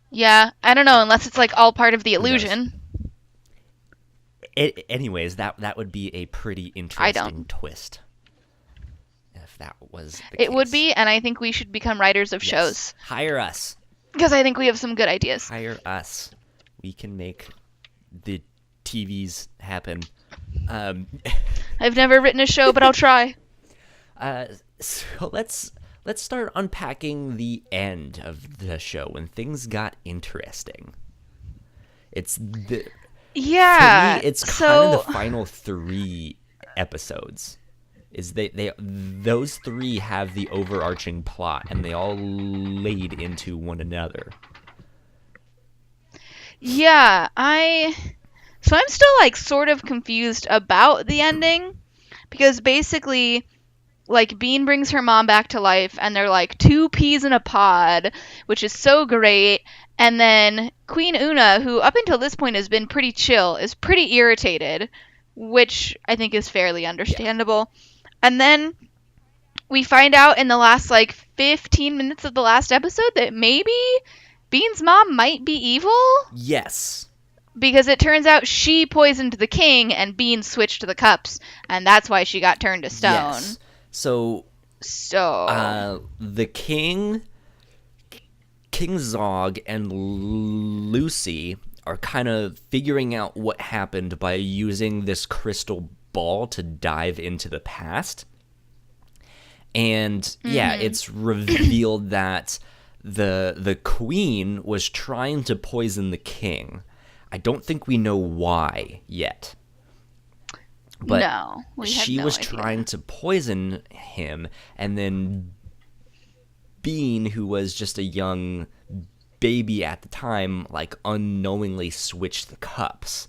B: Yeah, I don't know, unless it's like all part of the illusion.
A: Anyways, that would be a pretty interesting twist. If that was the case.
B: It would be, and I think we should become writers of shows.
A: Hire us.
B: Because I think we have some good ideas.
A: Hire us. We can make the TVs happen.
B: I've never written a show, but I'll try.
A: So let's start unpacking the end of the show when things got interesting. For me, it's kind of the final 3 episodes. Those 3 have the overarching plot, and they all laid into one another.
B: Yeah, So I'm still like sort of confused about the ending, because basically like Bean brings her mom back to life, and they're like two peas in a pod, which is so great. And then Queen Una, who up until this point has been pretty chill, is pretty irritated, which I think is fairly
A: Yeah.
B: understandable. And then we find out in the last like 15 minutes of the last episode that maybe Bean's mom might be evil.
A: Yes.
B: Because it turns out she poisoned the king and Bean switched to the cups, and that's why she got turned to stone.
A: Yes. So the King Zog and Lucy are kind of figuring out what happened by using this crystal ball to dive into the past. And yeah, it's revealed that the queen was trying to poison the king. I don't think we know why yet. But
B: no,
A: she was trying to poison him, and then Bean, who was just a young baby at the time, like unknowingly switched the cups.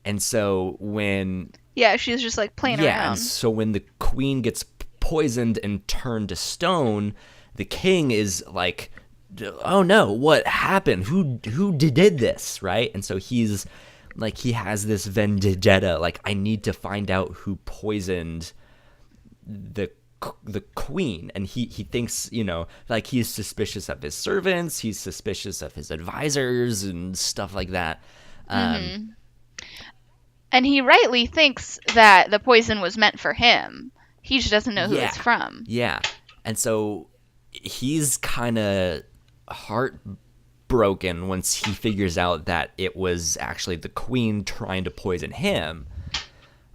A: And so when
B: she was just like playing
A: yeah,
B: around.
A: and so when the queen gets poisoned and turned to stone, the king is like, oh no, what happened? Who did this, right? And so he's like, he has this vendetta, like, I need to find out who poisoned the queen. And he thinks, you know, like, he's suspicious of his servants, he's suspicious of his advisors and stuff like that.
B: And he rightly thinks that the poison was meant for him. He just doesn't know who it's from.
A: Yeah. And so he's kind of heartbroken once he figures out that it was actually the queen trying to poison him.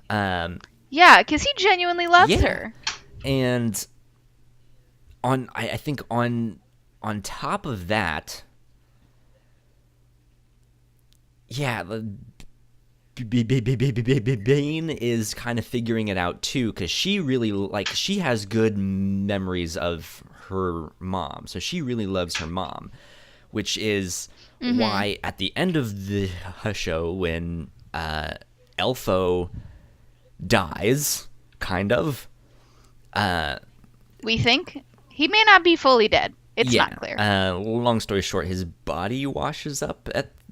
B: Yeah, because he genuinely loves her.
A: And I think on top of that, yeah, Bane is kind of figuring it out too, because she really, like, she has good memories of her mom, so she really loves her mom, which is why at the end of the show, when Elfo dies, kind of,
B: we think he may not be fully dead. It's not clear.
A: Long story short, his body washes up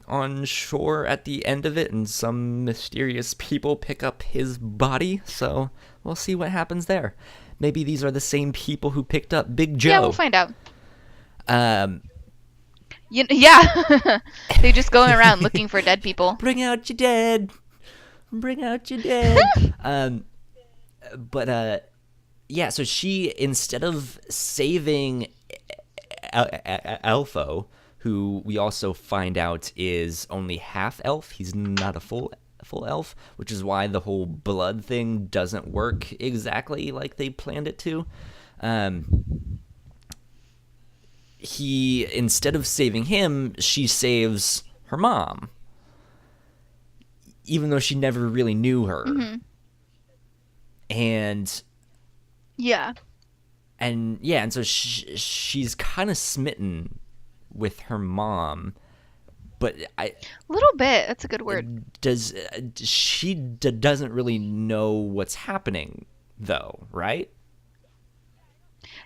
A: on shore at the end of it, and some mysterious people pick up his body, so we'll see what happens there. Maybe these are the same people who picked up Big Joe.
B: Yeah, we'll find out. Yeah. They're just going around looking for dead people.
A: Bring out your dead. Bring out your dead. Yeah, so she, instead of saving Elfo, who we also find out is only half elf, he's not a full elf, which is why the whole blood thing doesn't work exactly like they planned it to. Instead of saving him, she saves her mom, even though she never really knew her. And so she's kind of smitten with her mom, but a
B: little bit. That's a good word.
A: She doesn't really know what's happening, though, right?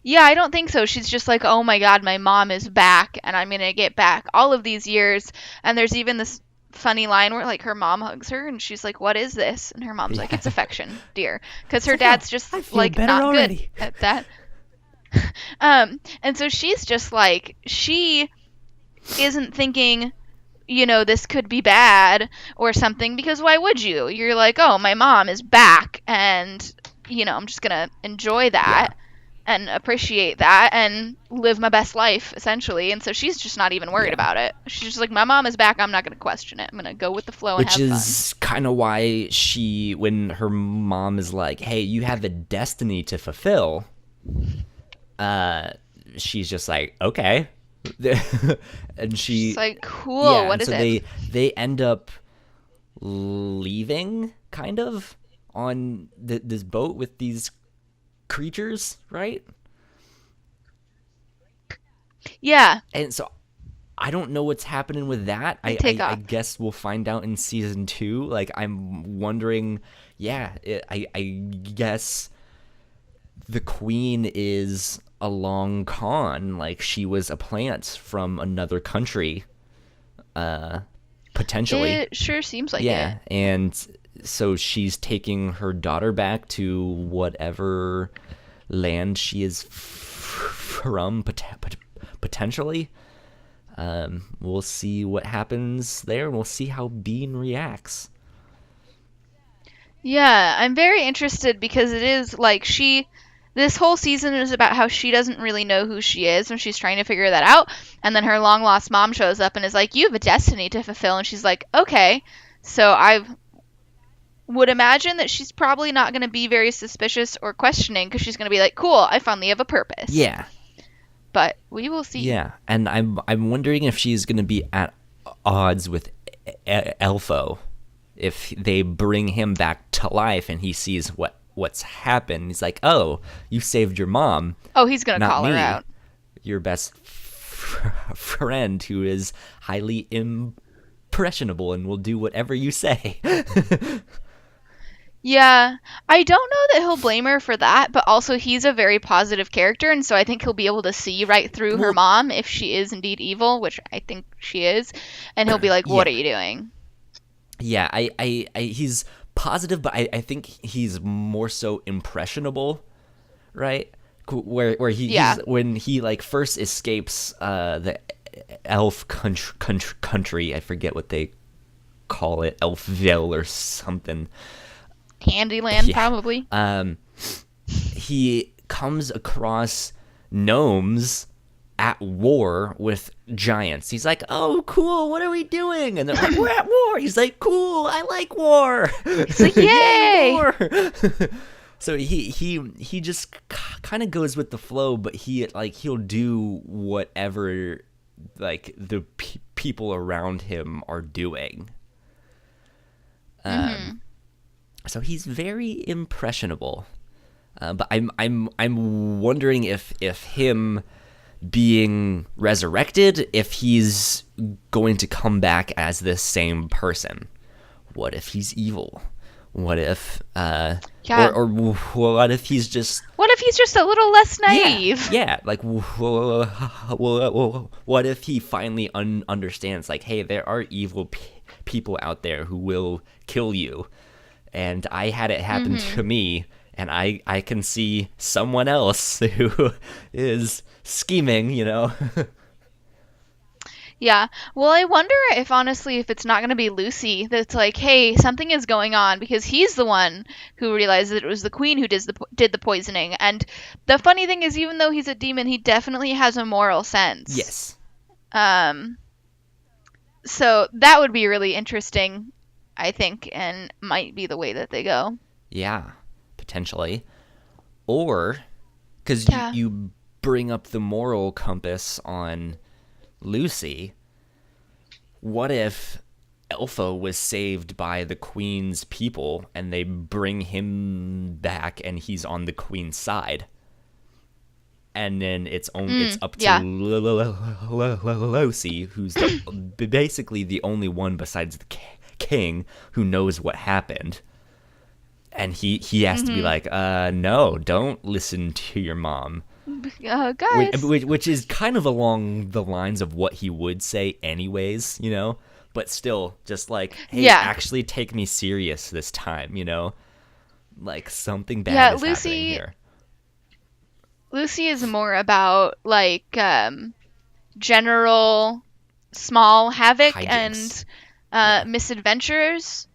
B: Yeah, I don't think so. She's just like, oh my god, my mom is back, and I'm gonna get back all of these years. And there's even this funny line where, like, her mom hugs her, and she's like, what is this? And her mom's like, it's affection, dear. Because her dad's just, like, not already good at that. And so she's just like, she isn't thinking, you know, this could be bad or something, because why would you? You're like, oh, my mom is back, and, you know, I'm just gonna enjoy that and appreciate that and live my best life, essentially. And so she's just not even worried about it. She's just like, my mom is back, I'm not gonna question it. I'm gonna go with the flow and have fun. Which is
A: kind of why when her mom is like, hey, you have a destiny to fulfill, she's just like, okay. And she's
B: like, cool, what is it?
A: They end up leaving, kind of, on this boat with these creatures, right?
B: Yeah.
A: And so I don't know what's happening with that. I guess we'll find out in season 2. Like, I'm wondering, I guess the queen is a long con, like she was a plant from another country, potentially.
B: It sure seems like it.
A: Yeah, and so she's taking her daughter back to whatever land she is from, potentially. We'll see what happens there. We'll see how Bean reacts.
B: Yeah, I'm very interested because it is like this whole season is about how she doesn't really know who she is and she's trying to figure that out. And then her long lost mom shows up and is like, "You have a destiny to fulfill." And she's like, "Okay." So I would imagine that she's probably not going to be very suspicious or questioning because she's going to be like, "Cool, I finally have a purpose."
A: Yeah.
B: But we will see.
A: Yeah, and I'm wondering if she's going to be at odds with Elfo, if they bring him back to life and he sees what's happened. He's like, "Oh, you saved your mom."
B: Oh, he's going to
A: not
B: call her
A: me,
B: out.
A: Your best friend who is highly impressionable and will do whatever you say.
B: Yeah, I don't know that he'll blame her for that, but also he's a very positive character, and so I think he'll be able to see right through her mom if she is indeed evil, which I think she is, and he'll be like, "What are you doing?"
A: Yeah, I he's positive, but I think he's more so impressionable, right? Where he's when he like first escapes the elf country, I forget what they call it, Elfville or something.
B: Candyland, probably.
A: He comes across gnomes at war with giants. He's like, "Oh, cool, what are we doing?" And they're like, "We're at war." He's like, "Cool, I like war."
B: He's like, "Yay!"
A: War. So he just kind of goes with the flow, but he'll do whatever like the people around him are doing. So he's very impressionable, but I'm wondering if him being resurrected, if he's going to come back as this same person. What if he's evil? What if or what if he's just
B: a little less naive?
A: Yeah, like what if he finally understands, like, hey, there are evil people out there who will kill you. And I had it happen to me, and I can see someone else who is scheming, you know?
B: Yeah. Well, I wonder if, honestly, if it's not going to be Lucy that's like, "Hey, something is going on," because he's the one who realized that it was the queen who did the poisoning. And the funny thing is, even though he's a demon, he definitely has a moral sense.
A: Yes.
B: So that would be really interesting, I think, and might be the way that they go.
A: Yeah, potentially. Or, because you bring up the moral compass on Lucy, what if Elfo was saved by the queen's people and they bring him back and he's on the queen's side? And then it's up to Lucy, who's basically the only one besides the king who knows what happened. And he has to be like, "No, don't listen to your mom."
B: Guys.
A: Which is kind of along the lines of what he would say anyways, you know? But still, just like, hey, actually take me serious this time, you know? Like, something bad is happening here.
B: Lucy is more about, like, general small havoc
A: Hijinks.
B: and misadventures.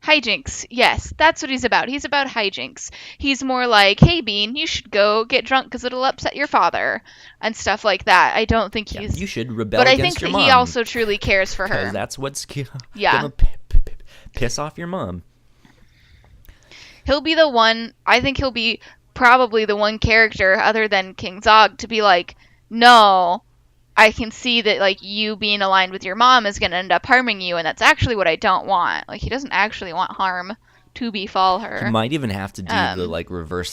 B: Hijinks, yes, that's what he's about. He's about hijinks. He's more like, "Hey, Bean, you should go get drunk because it'll upset your father," and stuff like that. I don't think he's...
A: You should rebel against your mom.
B: But I think that he also truly cares for her.
A: Because that's what's gonna piss off your mom.
B: He'll be the one... I think he'll be probably the one character other than King Zog to be like, "No, I can see that, like, you being aligned with your mom is going to end up harming you, and that's actually what I don't want." Like, he doesn't actually want harm to befall her.
A: He might even have to do the, like, reverse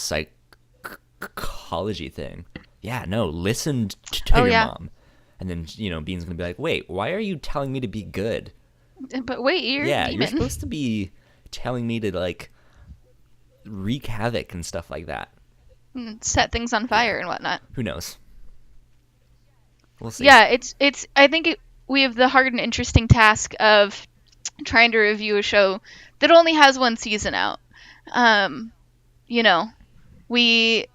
A: psychology thing. Yeah, no, listen to your mom. And then, you know, Bean's going to be like, "Wait, why are you telling me to be good?"
B: But wait, you're a demon.
A: You're supposed to be telling me to, like, wreak havoc and stuff like that.
B: set things on fire and whatnot.
A: Who knows? We'll see.
B: Yeah, it's. I think we have the hard and interesting task of trying to review a show that only has one season out. You know, we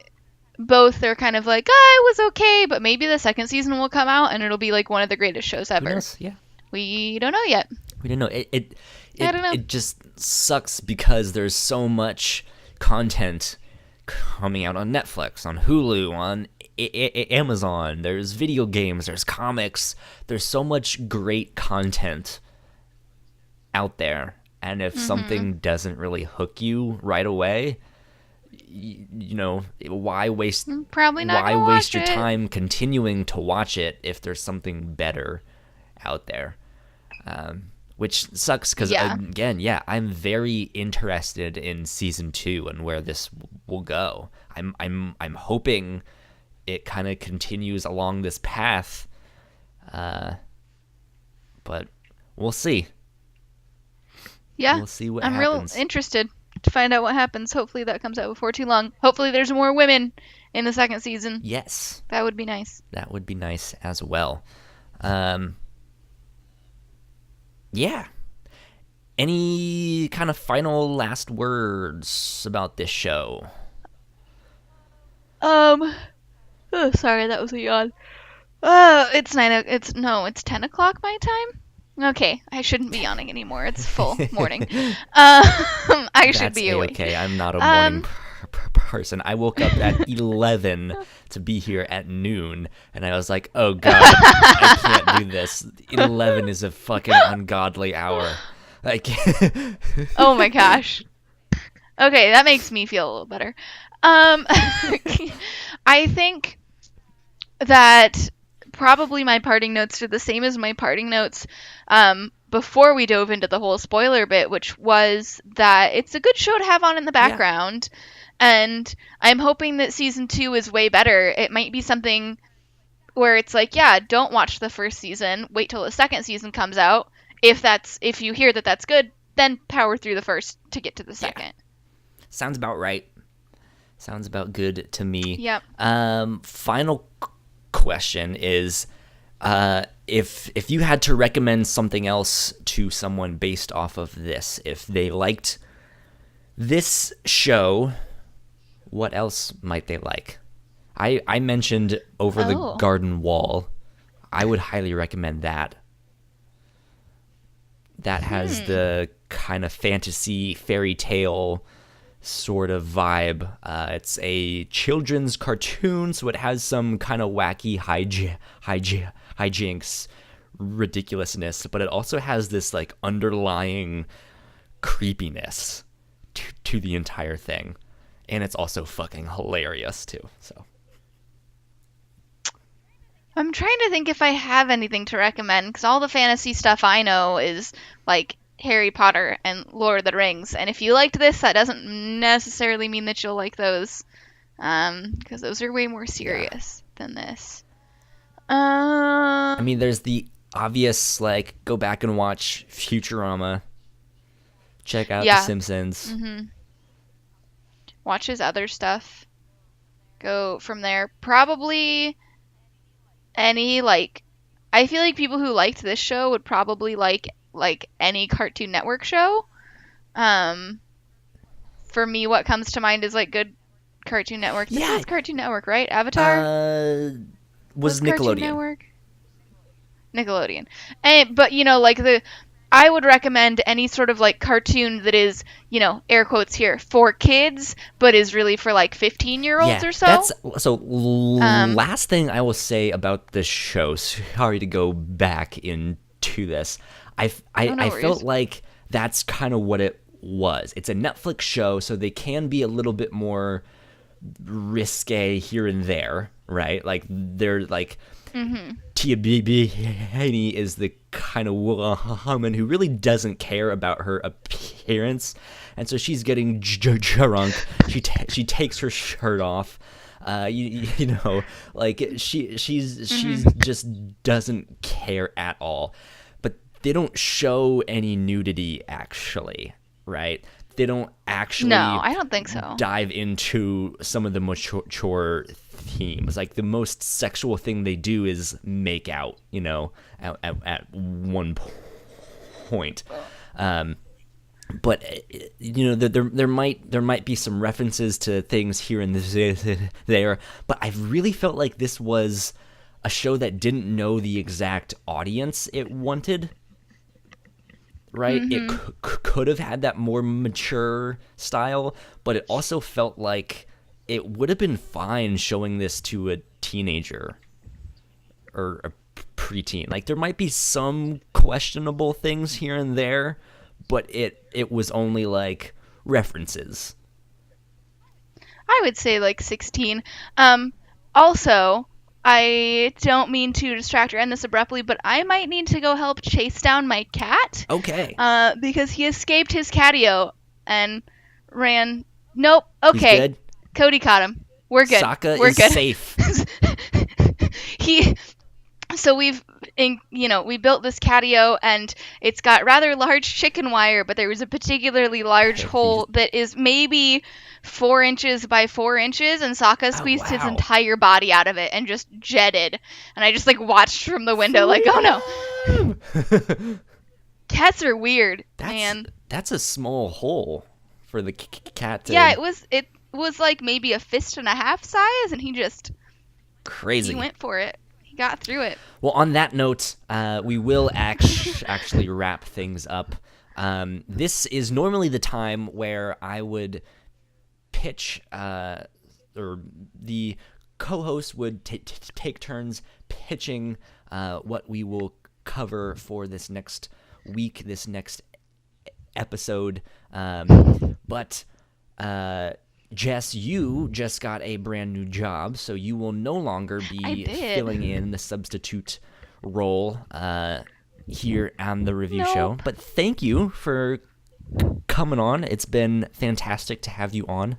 B: both are kind of like, it was okay, but maybe the second season will come out and it'll be like one of the greatest shows ever.
A: Who knows? Yeah.
B: We don't know yet.
A: We don't know.
B: I don't know.
A: It just sucks because there's so much content coming out on Netflix, on Hulu, on Amazon. There's video games, there's comics. There's so much great content out there. And if something doesn't really hook you right away, you know, why waste
B: Probably not
A: why
B: gonna
A: waste
B: watch
A: your
B: it.
A: time continuing to watch it if there's something better out there? Which sucks because again, I'm very interested in season 2 and where this will go. I'm hoping it kind of continues along this path, but we'll see.
B: Yeah,
A: We'll see what
B: I'm
A: happens.
B: real interested to find out what happens. Hopefully that comes out before too long. Hopefully there's more women in the second season.
A: Yes,
B: That would be nice.
A: that would be nice as well. Yeah. Any kind of final last words about this show?
B: Oh, sorry, that was a yawn. It's 10 o'clock my time. Okay, I shouldn't be yawning anymore. It's full morning. I should be awake.
A: Okay, I'm not a morning person. I woke up at 11 to be here at noon, and I was like, oh god, I can't do this. 11 is a fucking ungodly hour. Like,
B: Oh my gosh. Okay, that makes me feel a little better. I think that probably my parting notes are the same as my parting notes before we dove into the whole spoiler bit, which was that it's a good show to have on in the background. And I'm hoping that season 2 is way better. It might be something where it's like, don't watch the first season, wait till the second season comes out. If you hear that that's good, then power through the first to get to the second.
A: sounds about right. Sounds about good to me.
B: Yep.
A: Final question is, if you had to recommend something else to someone based off of this, if they liked this show, what else might they like? I mentioned Over the Garden Wall. I would highly recommend that. That has the kind of fantasy fairy tale sort of vibe. It's a children's cartoon, so it has some kind of wacky hijinks, ridiculousness, but it also has this like underlying creepiness to the entire thing, and it's also fucking hilarious too. So
B: I'm trying to think if I have anything to recommend, because all the fantasy stuff I know is like Harry Potter and Lord of the Rings. And if you liked this, that doesn't necessarily mean that you'll like those, because those are way more serious than this.
A: I mean, there's the obvious, like, go back and watch Futurama. Check out The Simpsons.
B: Watch his other stuff. Go from there. Probably any, like, I feel like people who liked this show would probably like any Cartoon Network show. For me, what comes to mind is like good Cartoon Network. This was Cartoon Network, right? Avatar?
A: Was
B: Cartoon
A: Nickelodeon.
B: Network? Nickelodeon. But, you know, like I would recommend any sort of like cartoon that is, you know, air quotes here, for kids, but is really for like 15-year-olds or so.
A: Last thing I will say about this show, sorry to go back into this, I felt like that's kind of what it was. It's a Netflix show, so they can be a little bit more risque here and there, right? Like they're like Tia Haney is the kind of woman who really doesn't care about her appearance, and so she's getting drunk. She takes her shirt off. You know, like she's just doesn't care at all. But they don't show any nudity actually, right? they don't actually
B: No, I don't think so.
A: dive into some of the mature themes. Like the most sexual thing they do is make out, you know, at one point. But you know, there might be some references to things here and there, but I really felt like this was a show that didn't know the exact audience it wanted. Right?
B: Mm-hmm.
A: It could have had that more mature style, but it also felt like it would have been fine showing this to a teenager or a preteen. Like there might be some questionable things here and there, but it was only like references.
B: I would say like 16. Also, I don't mean to distract or end this abruptly, but I might need to go help chase down my cat.
A: Okay.
B: Because he escaped his catio and ran. Nope. Okay.
A: He's good.
B: Cody caught him. We're good.
A: Sokka
B: We're
A: is
B: good.
A: safe.
B: So we built this catio, and it's got rather large chicken wire, but there was a particularly large hole that is maybe 4 inches by 4 inches, and Sokka squeezed his entire body out of it and just jetted. And I just like watched from the window, like, oh no. Cats are weird, man.
A: That's a small hole for the cat to...
B: Yeah, it was like maybe a fist and a half size, and he just...
A: Crazy.
B: He went for it. He got through it.
A: Well, on that note, we will actually wrap things up. This is normally the time where I would pitch, or the co-host would take turns pitching what we will cover for this next week, this next episode. But Jess, you just got a brand new job, so you will no longer be filling in the substitute role here on the review show. But thank you for coming on. It's been fantastic to have you on.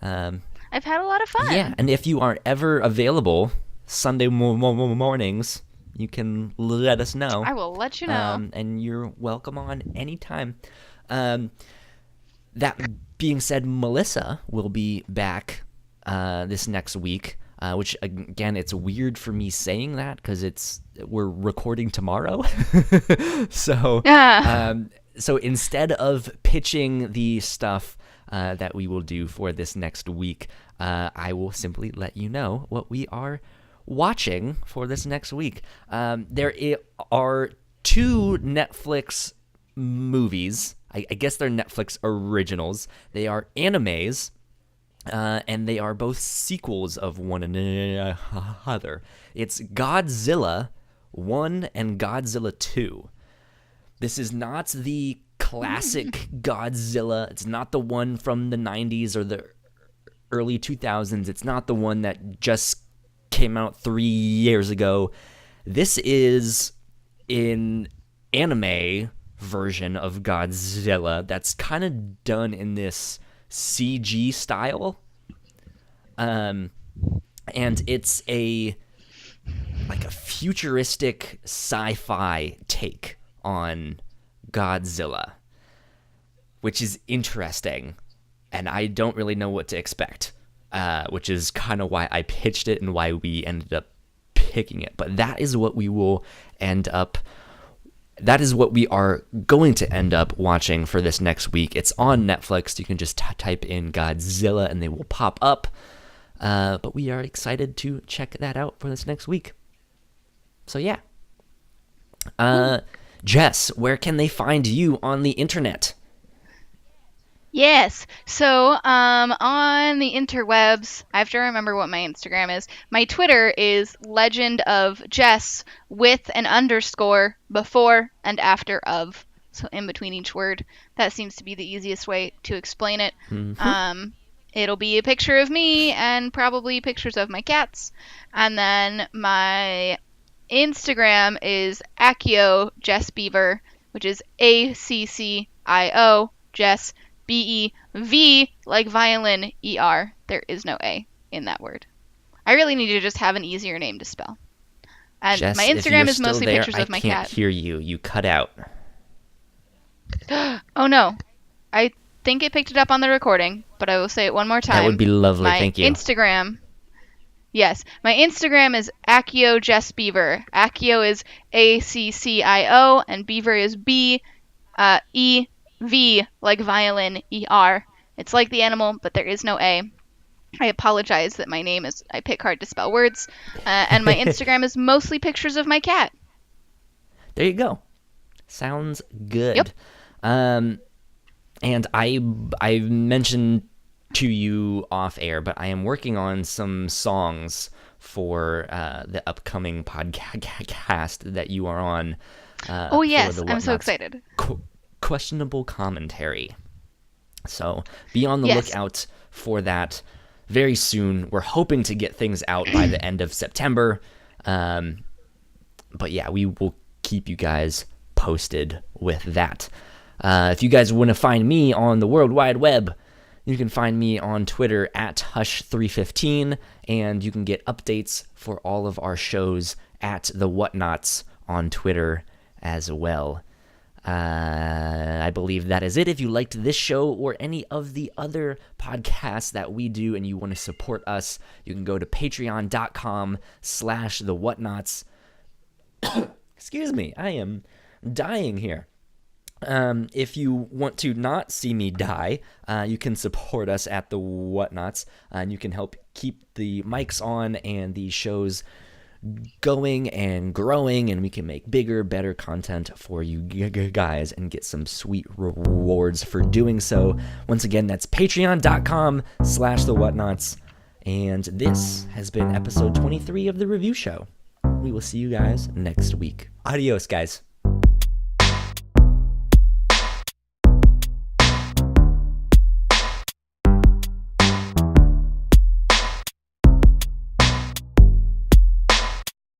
B: I've had a lot of fun.
A: Yeah, and if you are ever available Sunday mornings, you can let us know.
B: I will let you know.
A: And you're welcome on anytime. That being said, Melissa will be back this next week, which, again, it's weird for me saying that because we're recording tomorrow. So instead of pitching the stuff that we will do for this next week, I will simply let you know what we are watching for this next week. There are 2 Netflix movies. I guess they're Netflix originals. They are animes, and they are both sequels of one another. It's Godzilla 1 and Godzilla 2. This is not the classic Godzilla. It's not the one from the 90s or the early 2000s. It's not the one that just came out 3 years ago. This is an anime version of Godzilla that's kind of done in this CG style. And it's a futuristic sci-fi take on Godzilla, which is interesting, and I don't really know what to expect, which is kind of why I pitched it and why we ended up picking it. But that is what we are going to end up watching for this next week. It's on Netflix. You can just type in Godzilla and they will pop up. But we are excited to check that out for this next week. So yeah. Jess, where can they find you on the internet?
B: Yes. So, on the interwebs, I have to remember what my Instagram is. My Twitter is Legend of Jess with an underscore before and after of. So in between each word. That seems to be the easiest way to explain it. Mm-hmm. It'll be a picture of me and probably pictures of my cats. And then my Instagram is Accio Jess Beaver, which is ACCIO Jess BEV, like violin, ER. There is no A in that word. I really need to just have an easier name to spell. And
A: Jess,
B: my Instagram is mostly
A: there,
B: pictures of my cat.
A: I can't hear you. You cut out.
B: Oh no. think it picked it up on the recording, but I will say it one more time.
A: That would be lovely. Thank you.
B: Instagram. Yes, my Instagram is Accio Jess Beaver. Accio is ACCIO, and Beaver is BEV, like violin, ER. It's like the animal, but there is no A. I apologize that I pick hard to spell words. And my Instagram is mostly pictures of my cat.
A: There you go. Sounds good.
B: Yep.
A: And I mentioned to you off air, but I am working on some songs for the upcoming podcast that you are on.
B: Oh yes, I'm so excited.
A: Questionable commentary. So be on the lookout for that very soon. We're hoping to get things out by the end of September. But yeah, we will keep you guys posted with that. If you guys want to find me on the World Wide Web, you can find me on Twitter at Hush315, and you can get updates for all of our shows at the Whatnauts on Twitter as well. I believe that is it. If you liked this show or any of the other podcasts that we do and you want to support us, you can go to patreon.com/thewhatnauts. Excuse me, I am dying here. If you want to not see me die, you can support us at the Whatnauts, and you can help keep the mics on and the shows going and growing, and we can make bigger, better content for you guys and get some sweet rewards for doing so. Once again, that's patreon.com/thewhatnauts, and this has been episode 23 of the review show. We will see you guys next week. Adios, guys.